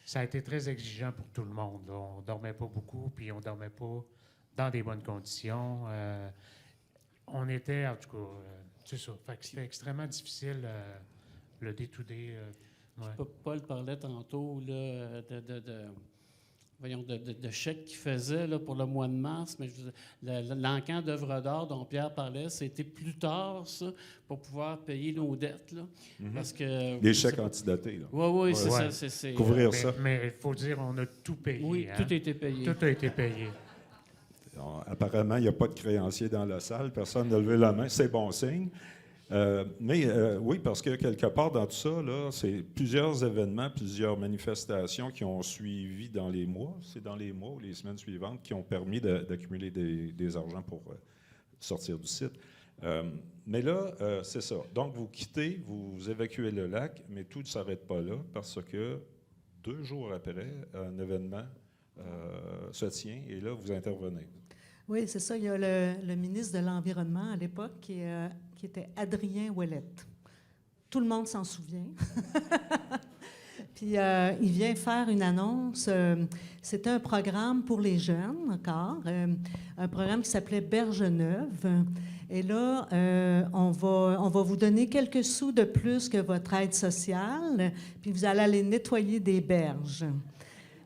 Speaker 5: ça a été très exigeant pour tout le monde. Là. On dormait pas beaucoup, puis on dormait pas dans des bonnes conditions. On était, en tout cas, c'est ça. Fait que c'était extrêmement difficile, le day-to-day. Ouais.
Speaker 4: Paul parlait tantôt là, de chèques qu'il faisait là, pour le mois de mars, mais l'encan d'œuvres d'art dont Pierre parlait, c'était plus tard, ça, pour pouvoir payer nos dettes. Là, parce que,
Speaker 1: Les chèques antidatés.
Speaker 4: Oui, c'est
Speaker 5: Ouais.
Speaker 4: ça. C'est,
Speaker 1: Couvrir ça.
Speaker 5: Mais il faut dire, on a tout payé.
Speaker 4: oui,
Speaker 5: hein.
Speaker 4: tout a été payé.
Speaker 5: Tout a été payé.
Speaker 1: Apparemment, il n'y a pas de créancier dans la salle. Personne n'a levé la main. C'est bon signe. Oui, parce que quelque part dans tout ça, là, c'est plusieurs événements, plusieurs manifestations qui ont suivi dans les mois. C'est dans les mois ou les semaines suivantes qui ont permis d'accumuler des argents pour sortir du site. Mais là, c'est ça. Donc, vous quittez, vous évacuez le lac, mais tout ne s'arrête pas là parce que 2 jours après, un événement se tient et là, vous intervenez.
Speaker 3: Oui, c'est ça. Il y a le ministre de l'Environnement à l'époque qui était Adrien Ouellette. Tout le monde s'en souvient. Puis il vient faire une annonce. C'était un programme pour les jeunes encore, un programme qui s'appelait Berge Neuve. Et là, on va vous donner quelques sous de plus que votre aide sociale, puis vous allez aller nettoyer des berges.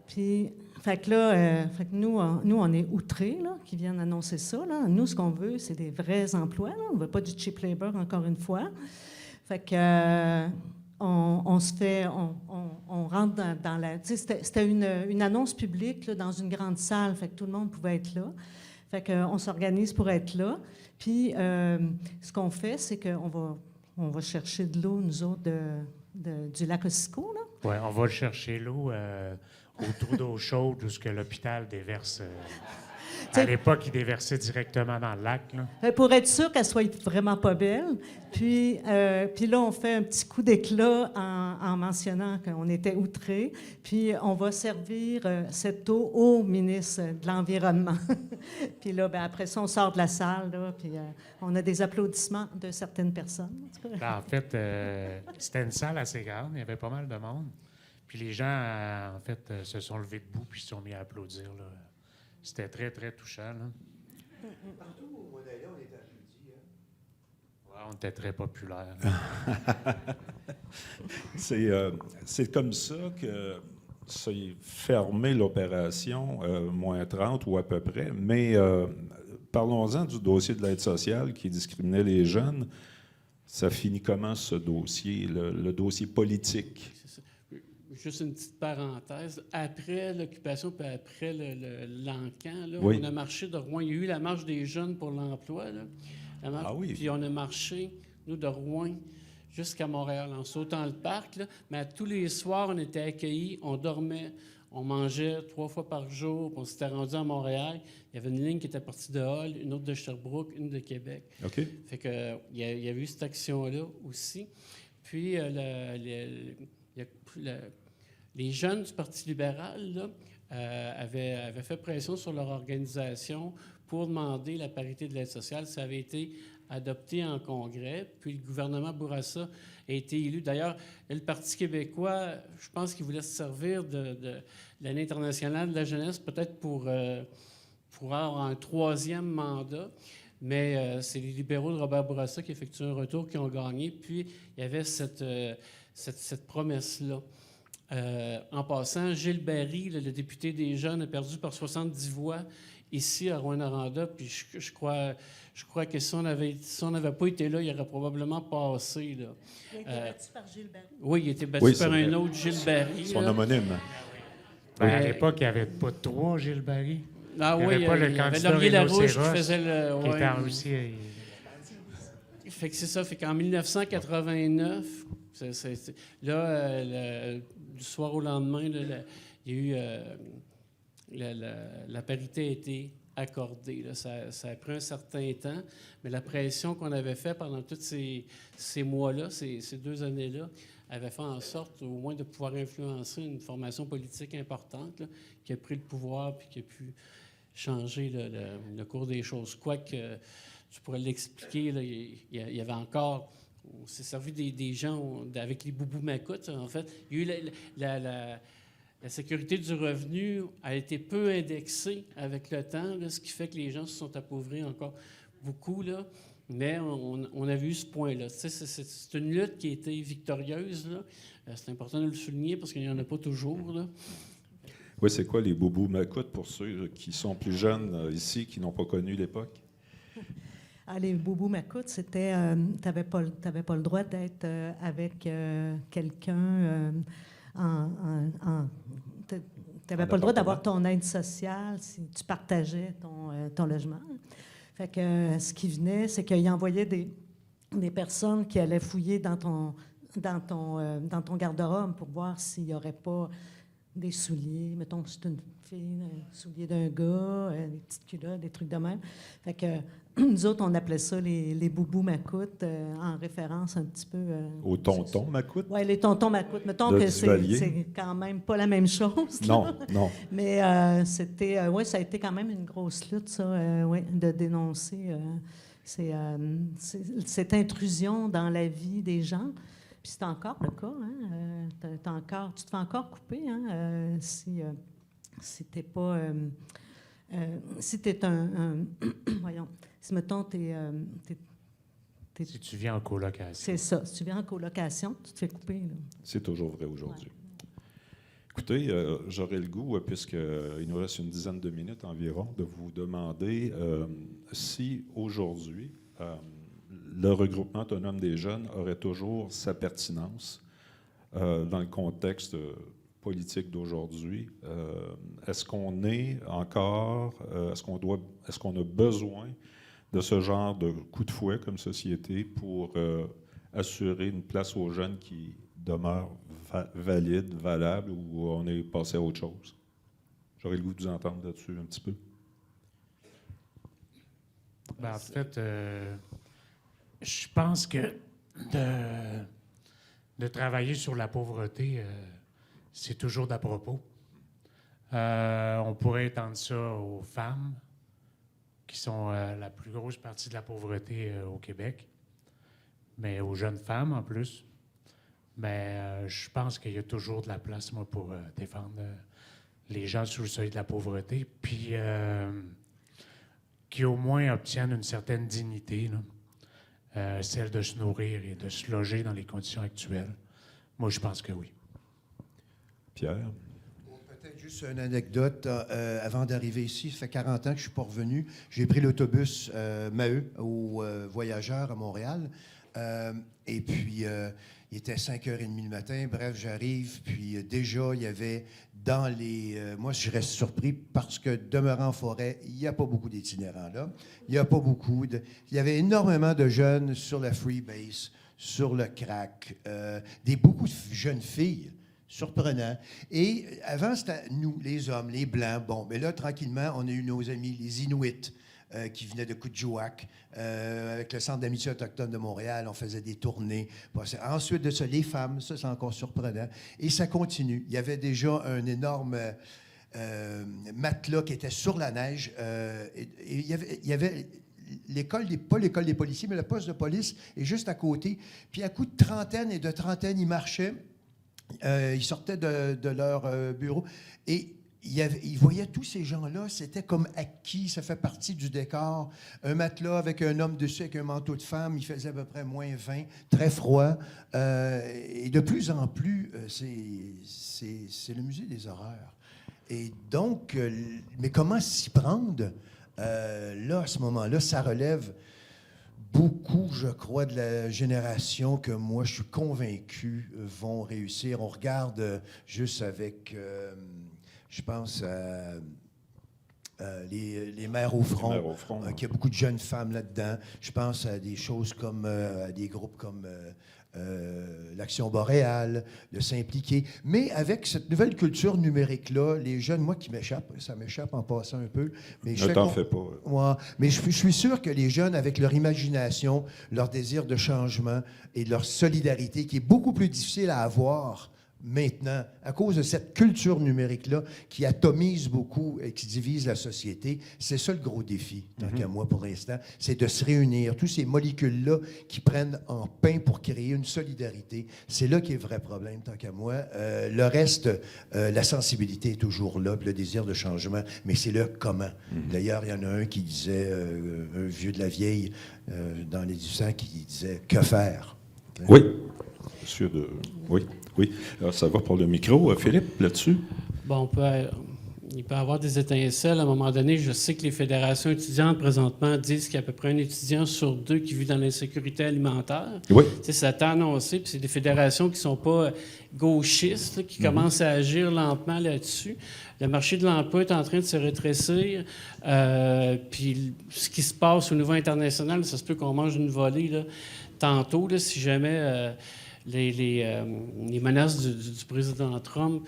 Speaker 3: Puis fait que là, nous, on est outrés là, qu'ils viennent annoncer ça. Là. Nous, ce qu'on veut, c'est des vrais emplois. Là. On ne veut pas du cheap labor, encore une fois. Fait que on rentre dans la... Tu sais, c'était une annonce publique là, dans une grande salle. Fait que tout le monde pouvait être là. Fait qu'on s'organise pour être là. Puis, ce qu'on fait, c'est qu'on va chercher de l'eau, nous autres, du lac Ossisco, là.
Speaker 5: Oui, on va chercher l'eau au trou d'eau chaude où ce que l'hôpital déverse. À l'époque, il déversait directement dans le lac. Là.
Speaker 3: Pour être sûr qu'elle soit vraiment pas belle. Puis là, on fait un petit coup d'éclat en mentionnant qu'on était outrés. Puis on va servir cette eau au ministre de l'Environnement. Puis là, après ça, on sort de la salle. Là, puis on a des applaudissements de certaines personnes.
Speaker 5: En fait, c'était une salle assez grande. Il y avait pas mal de monde. Puis les gens, en fait, se sont levés debout puis se sont mis à applaudir. Là. C'était très, très touchant. Là.
Speaker 2: Partout au Monaïla, on était applaudis. Hein?
Speaker 5: Ouais, on était très populaires.
Speaker 1: C'est comme ça que c'est fermé l'opération, moins 30 ou à peu près. Mais parlons-en du dossier de l'aide sociale qui discriminait les jeunes. Ça finit comment, ce dossier, le dossier politique?
Speaker 4: Juste une petite parenthèse. Après l'occupation, puis après l'encan, là,
Speaker 1: Oui.
Speaker 4: on a marché de Rouen. Il y a eu la marche des jeunes pour l'emploi. Là.
Speaker 1: Ah oui.
Speaker 4: Puis on a marché, nous, de Rouen jusqu'à Montréal, en sautant le parc. Là. Mais tous les soirs, on était accueillis, on dormait, on mangeait 3 fois par jour. Puis on s'était rendu à Montréal. Il y avait une ligne qui était partie de Hall, une autre de Sherbrooke, une de Québec.
Speaker 1: OK.
Speaker 4: Fait que, il y a eu cette action-là aussi. Puis, les jeunes du Parti libéral là, avaient fait pression sur leur organisation pour demander la parité de l'aide sociale. Ça avait été adopté en congrès, puis le gouvernement Bourassa a été élu. D'ailleurs, le Parti québécois, je pense qu'il voulait se servir de l'année internationale de la jeunesse, peut-être pour avoir un 3e mandat. Mais c'est les libéraux de Robert Bourassa qui effectuent un retour, qui ont gagné. Puis, il y avait cette promesse-là. En passant, Gilles Barry, le député des jeunes, a perdu par 70 voix ici à Rouyn-Noranda. Puis je crois que si on n'avait pas été là, il aurait probablement passé. Là.
Speaker 3: Il a été battu par Gilles Barry.
Speaker 4: Oui, il a été battu par un autre Gilles Barry.
Speaker 1: Son
Speaker 4: là.
Speaker 1: homonyme.
Speaker 5: À l'époque, il n'y avait pas 3 Gilles Barry.
Speaker 4: Ah
Speaker 5: Il y
Speaker 4: oui,
Speaker 5: avait pas le
Speaker 4: il y avait
Speaker 5: candidat
Speaker 4: Laurier Larouche qui
Speaker 5: Rhinocéros
Speaker 4: faisait le...
Speaker 5: qui
Speaker 4: ouais.
Speaker 5: était en Russie.
Speaker 4: Fait que c'est ça. Fait qu'en 1989, du soir au lendemain, là, il y a eu la parité a été accordée. Là. Ça a pris un certain temps, mais la pression qu'on avait faite pendant tous ces mois-là, ces 2 années-là, avait fait en sorte, au moins, de pouvoir influencer une formation politique importante, là, qui a pris le pouvoir puis qui a pu changer le cours des choses. Quoique, tu pourrais l'expliquer, là, il y avait encore... On s'est servi des gens avec les boubous macoutes, en fait. Il y a eu la sécurité du revenu a été peu indexée avec le temps, là, ce qui fait que les gens se sont appauvris encore beaucoup, là. Mais on avait eu ce point-là. C'est une lutte qui a été victorieuse, là. C'est important de le souligner parce qu'il n'y en a pas toujours, là.
Speaker 1: Oui, c'est quoi les boubous macoutes pour ceux qui sont plus jeunes ici, qui n'ont pas connu l'époque?
Speaker 3: Ah, les boubous macoutes, c'était... tu n'avais pas le droit d'être avec quelqu'un tu n'avais pas le droit d'avoir ton aide sociale si tu partageais ton logement. Fait que ce qui venait, c'est qu'il envoyait des personnes qui allaient fouiller dans ton garde-robe pour voir s'il n'y aurait pas des souliers. Mettons que c'est une fille, un soulier d'un gars, des petites culottes, des trucs de même. Fait que nous autres, on appelait ça les boubous macoutes, en référence un petit peu...
Speaker 1: Aux tontons macoutes?
Speaker 3: Oui, les tontons macoutes. Mettons
Speaker 1: De
Speaker 3: que
Speaker 1: Duvalier.
Speaker 3: c'est quand même pas la même chose. là.
Speaker 1: Non, non.
Speaker 3: Mais c'était... oui, ça a été quand même une grosse lutte, ça, ouais, de dénoncer cette intrusion dans la vie des gens. Puis c'est encore le cas. Hein? Tu te fais encore couper, hein, si t'es pas... si t'es voyons, si, mettons,
Speaker 5: Si tu viens en colocation.
Speaker 3: c'est ça. Si tu viens en colocation, tu te fais couper. Là.
Speaker 1: C'est toujours vrai aujourd'hui. Écoutez, j'aurais le goût, puisqu'il nous reste une dizaine de minutes environ, de vous demander si aujourd'hui, le regroupement autonome des jeunes aurait toujours sa pertinence dans le contexte politique d'aujourd'hui. Est-ce qu'on est encore, est-ce qu'on a besoin de ce genre de coup de fouet comme société pour assurer une place aux jeunes qui demeure valide, valable, ou on est passé à autre chose? J'aurais le goût de vous entendre là-dessus un petit peu.
Speaker 5: Ben, en fait, je pense que de travailler sur la pauvreté, c'est toujours d'à propos. On pourrait étendre ça aux femmes, qui sont la plus grosse partie de la pauvreté au Québec, mais aux jeunes femmes en plus. Mais je pense qu'il y a toujours de la place, moi, pour défendre les gens sous le seuil de la pauvreté, puis qui au moins obtiennent une certaine dignité, là. Celle de se nourrir et de se loger dans les conditions actuelles. Moi, je pense que oui.
Speaker 1: Pierre?
Speaker 2: Peut-être juste une anecdote. Avant d'arriver ici, ça fait 40 ans que je ne suis pas revenu. J'ai pris l'autobus Maheu aux Voyageurs à Montréal. Et puis, il était 5h30 le matin. Bref, j'arrive. Puis déjà, il y avait dans les... moi, je reste surpris parce que demeurant en forêt, il n'y a pas beaucoup d'itinérants là. Il n'y a pas beaucoup de... Il y avait énormément de jeunes sur la freebase, sur le crack, beaucoup de jeunes filles. Surprenant. Et avant, c'était nous, les hommes, les Blancs. Bon, mais là, tranquillement, on a eu nos amis, les Inuits, qui venaient de Kuujjuaq. Avec le Centre d'amitié autochtone de Montréal, on faisait des tournées. Ensuite de ça, les femmes, ça, c'est encore surprenant. Et ça continue. Il y avait déjà un énorme matelas qui était sur la neige. Et il y avait pas l'école des policiers, mais le poste de police est juste à côté. Puis à coup de trentaine, ils marchaient. Ils sortaient de leur bureau et ils voyaient tous ces gens-là, c'était comme acquis, ça fait partie du décor. Un matelas avec un homme dessus, avec un manteau de femme, il faisait à peu près moins 20, très froid. Et de plus en plus, c'est le musée des horreurs. Et donc, mais comment s'y prendre? Là, à ce moment-là, ça relève beaucoup, je crois, de la génération que moi, je suis convaincu vont réussir. On regarde juste avec, je pense, les mères au front, qu'il y a beaucoup de jeunes femmes là-dedans. Je pense à des choses comme, à des groupes comme l'Action boréale, de s'impliquer. Mais avec cette nouvelle culture numérique-là, les jeunes, moi qui m'échappe, ça m'échappe en passant un peu. Mais
Speaker 1: Ne t'en fais pas.
Speaker 2: Ouais, mais je suis sûr que les jeunes, avec leur imagination, leur désir de changement et leur solidarité, qui est beaucoup plus difficile à avoir maintenant, à cause de cette culture numérique-là qui atomise beaucoup et qui divise la société, c'est ça le gros défi, tant qu'à moi pour l'instant, c'est de se réunir. Tous ces molécules-là qui prennent en pain pour créer une solidarité, c'est là qu'est le vrai problème, tant qu'à moi. Le reste, la sensibilité est toujours là, puis le désir de changement, mais c'est le comment. D'ailleurs, il y en a un qui disait, un vieux de la vieille, dans les 1800, qui disait « Que faire? »
Speaker 1: Oui. Monsieur de... Oui, oui. Alors, ça va pour le micro, Philippe, là-dessus?
Speaker 4: Bon, il peut y avoir des étincelles. À un moment donné, je sais que les fédérations étudiantes, présentement, disent qu'il y a à peu près un étudiant sur 2 qui vit dans l'insécurité alimentaire.
Speaker 1: Oui.
Speaker 4: Tu sais, ça a été annoncé, puis c'est des fédérations qui ne sont pas gauchistes, là, qui commencent à agir lentement là-dessus. Le marché de l'emploi est en train de se rétrécir. Puis ce qui se passe au niveau international, ça se peut qu'on mange une volée là, tantôt, là, si jamais les menaces du président Trump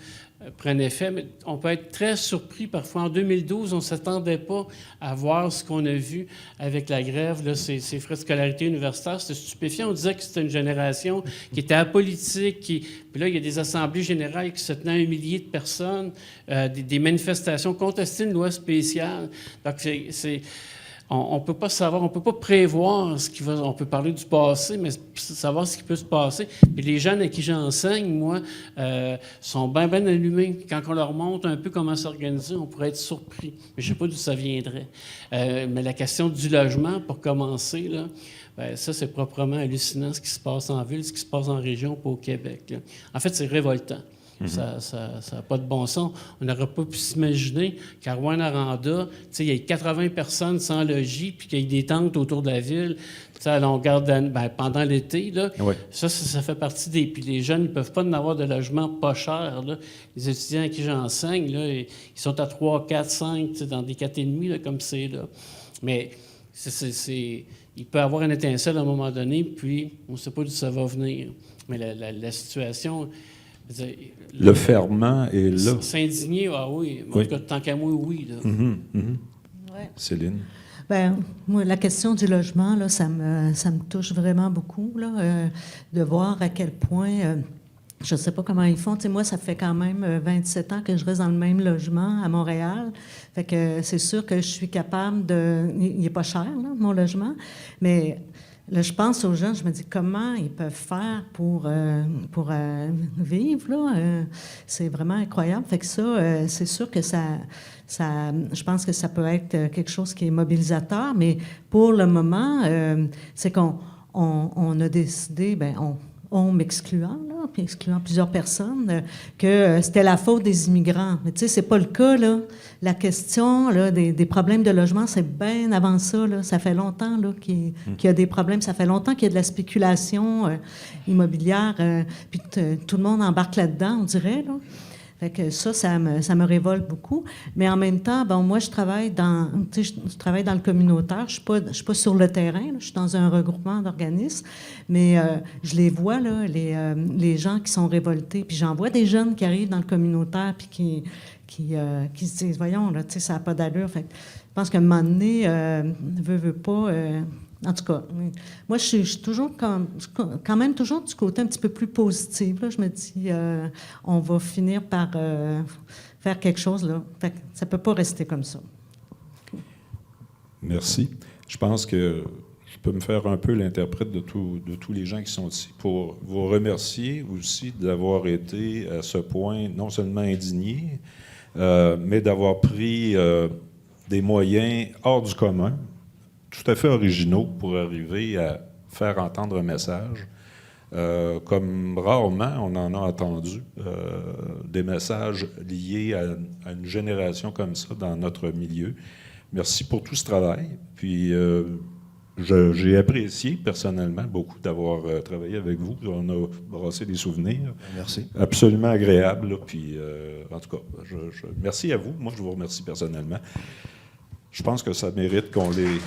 Speaker 4: prennent effet. Mais on peut être très surpris parfois. En 2012, on ne s'attendait pas à voir ce qu'on a vu avec la grève, là, ces frais de scolarité universitaire. C'était stupéfiant. On disait que c'était une génération qui était apolitique. Puis là, il y a des assemblées générales qui se tenaient à 1 millier de personnes, des manifestations contestaient une loi spéciale. Donc, on ne peut pas savoir, on ne peut pas prévoir ce qui va. On peut parler du passé, mais savoir ce qui peut se passer. Puis les jeunes à qui j'enseigne, moi, sont bien allumés. Quand on leur montre un peu comment s'organiser, on pourrait être surpris. Mais je ne sais pas d'où ça viendrait. Mais la question du logement, pour commencer, là, bien, ça, c'est proprement hallucinant ce qui se passe en ville, ce qui se passe en région, pas au Québec. Là. En fait, c'est révoltant. Ça n'a pas de bon sens. On n'aurait pas pu s'imaginer qu'à Rouyn-Noranda, il y ait 80 personnes sans logis puis qu'il y ait des tentes autour de la ville à longueur d'année, pendant l'été. Là,
Speaker 1: Oui.
Speaker 4: ça fait partie des... Puis les jeunes, ils ne peuvent pas en avoir de logement pas cher. Là. Les étudiants à qui j'enseigne, là, ils sont à 3, 4, 5, dans des 4,5 là, comme c'est là. Mais il peut y avoir une étincelle à un moment donné, puis on ne sait pas d'où ça va venir. Mais la situation...
Speaker 1: Le ferment est là.
Speaker 4: S'indigner, ah oui. En tout cas, tant qu'à moi, oui. Là.
Speaker 3: Ouais.
Speaker 1: Céline?
Speaker 3: Bien, moi, la question du logement, là, ça me touche vraiment beaucoup, là, de voir à quel point, je ne sais pas comment ils font. Tu sais, moi, ça fait quand même 27 ans que je reste dans le même logement à Montréal. Fait que c'est sûr que je suis capable de... Il n'est pas cher, là, mon logement, mais... Là, je pense aux gens, je me dis comment ils peuvent faire pour vivre, là. C'est vraiment incroyable. Fait que ça, c'est sûr que ça, je pense que ça peut être quelque chose qui est mobilisateur, mais pour le moment, c'est qu'on a décidé, on m'excluant, là, puis excluant plusieurs personnes, que c'était la faute des immigrants. Mais tu sais, c'est pas le cas, là. La question là, des problèmes de logement, c'est bien avant ça, là. Ça fait longtemps là, qu'il y a des problèmes. Ça fait longtemps qu'il y a de la spéculation immobilière. Puis tout le monde embarque là-dedans, on dirait, là. Fait que ça me révolte beaucoup. Mais en même temps, bon, moi, je travaille dans le communautaire. Je suis pas sur le terrain. Là. Je suis dans un regroupement d'organismes. Mais je les vois, là, les gens qui sont révoltés. Puis j'en vois des jeunes qui arrivent dans le communautaire puis qui se disent, voyons, là, ça n'a pas d'allure. Fait que je pense qu'à un moment donné, veut pas... en tout cas, moi, je suis toujours quand même toujours du côté un petit peu plus positif. Là. Je me dis, on va finir par faire quelque chose. Là. Fait que ça ne peut pas rester comme ça.
Speaker 1: Merci. Je pense que je peux me faire un peu l'interprète de tous les gens qui sont ici pour vous remercier aussi d'avoir été à ce point non seulement indignés, mais d'avoir pris des moyens hors du commun, tout à fait originaux pour arriver à faire entendre un message. Comme rarement on en a entendu des messages liés à une génération comme ça dans notre milieu. Merci pour tout ce travail. Puis j'ai apprécié personnellement beaucoup d'avoir travaillé avec vous. On a brassé des souvenirs.
Speaker 2: Merci.
Speaker 1: Absolument agréables. Là. Puis en tout cas, merci à vous. Moi, je vous remercie personnellement. Je pense que ça mérite qu'on les...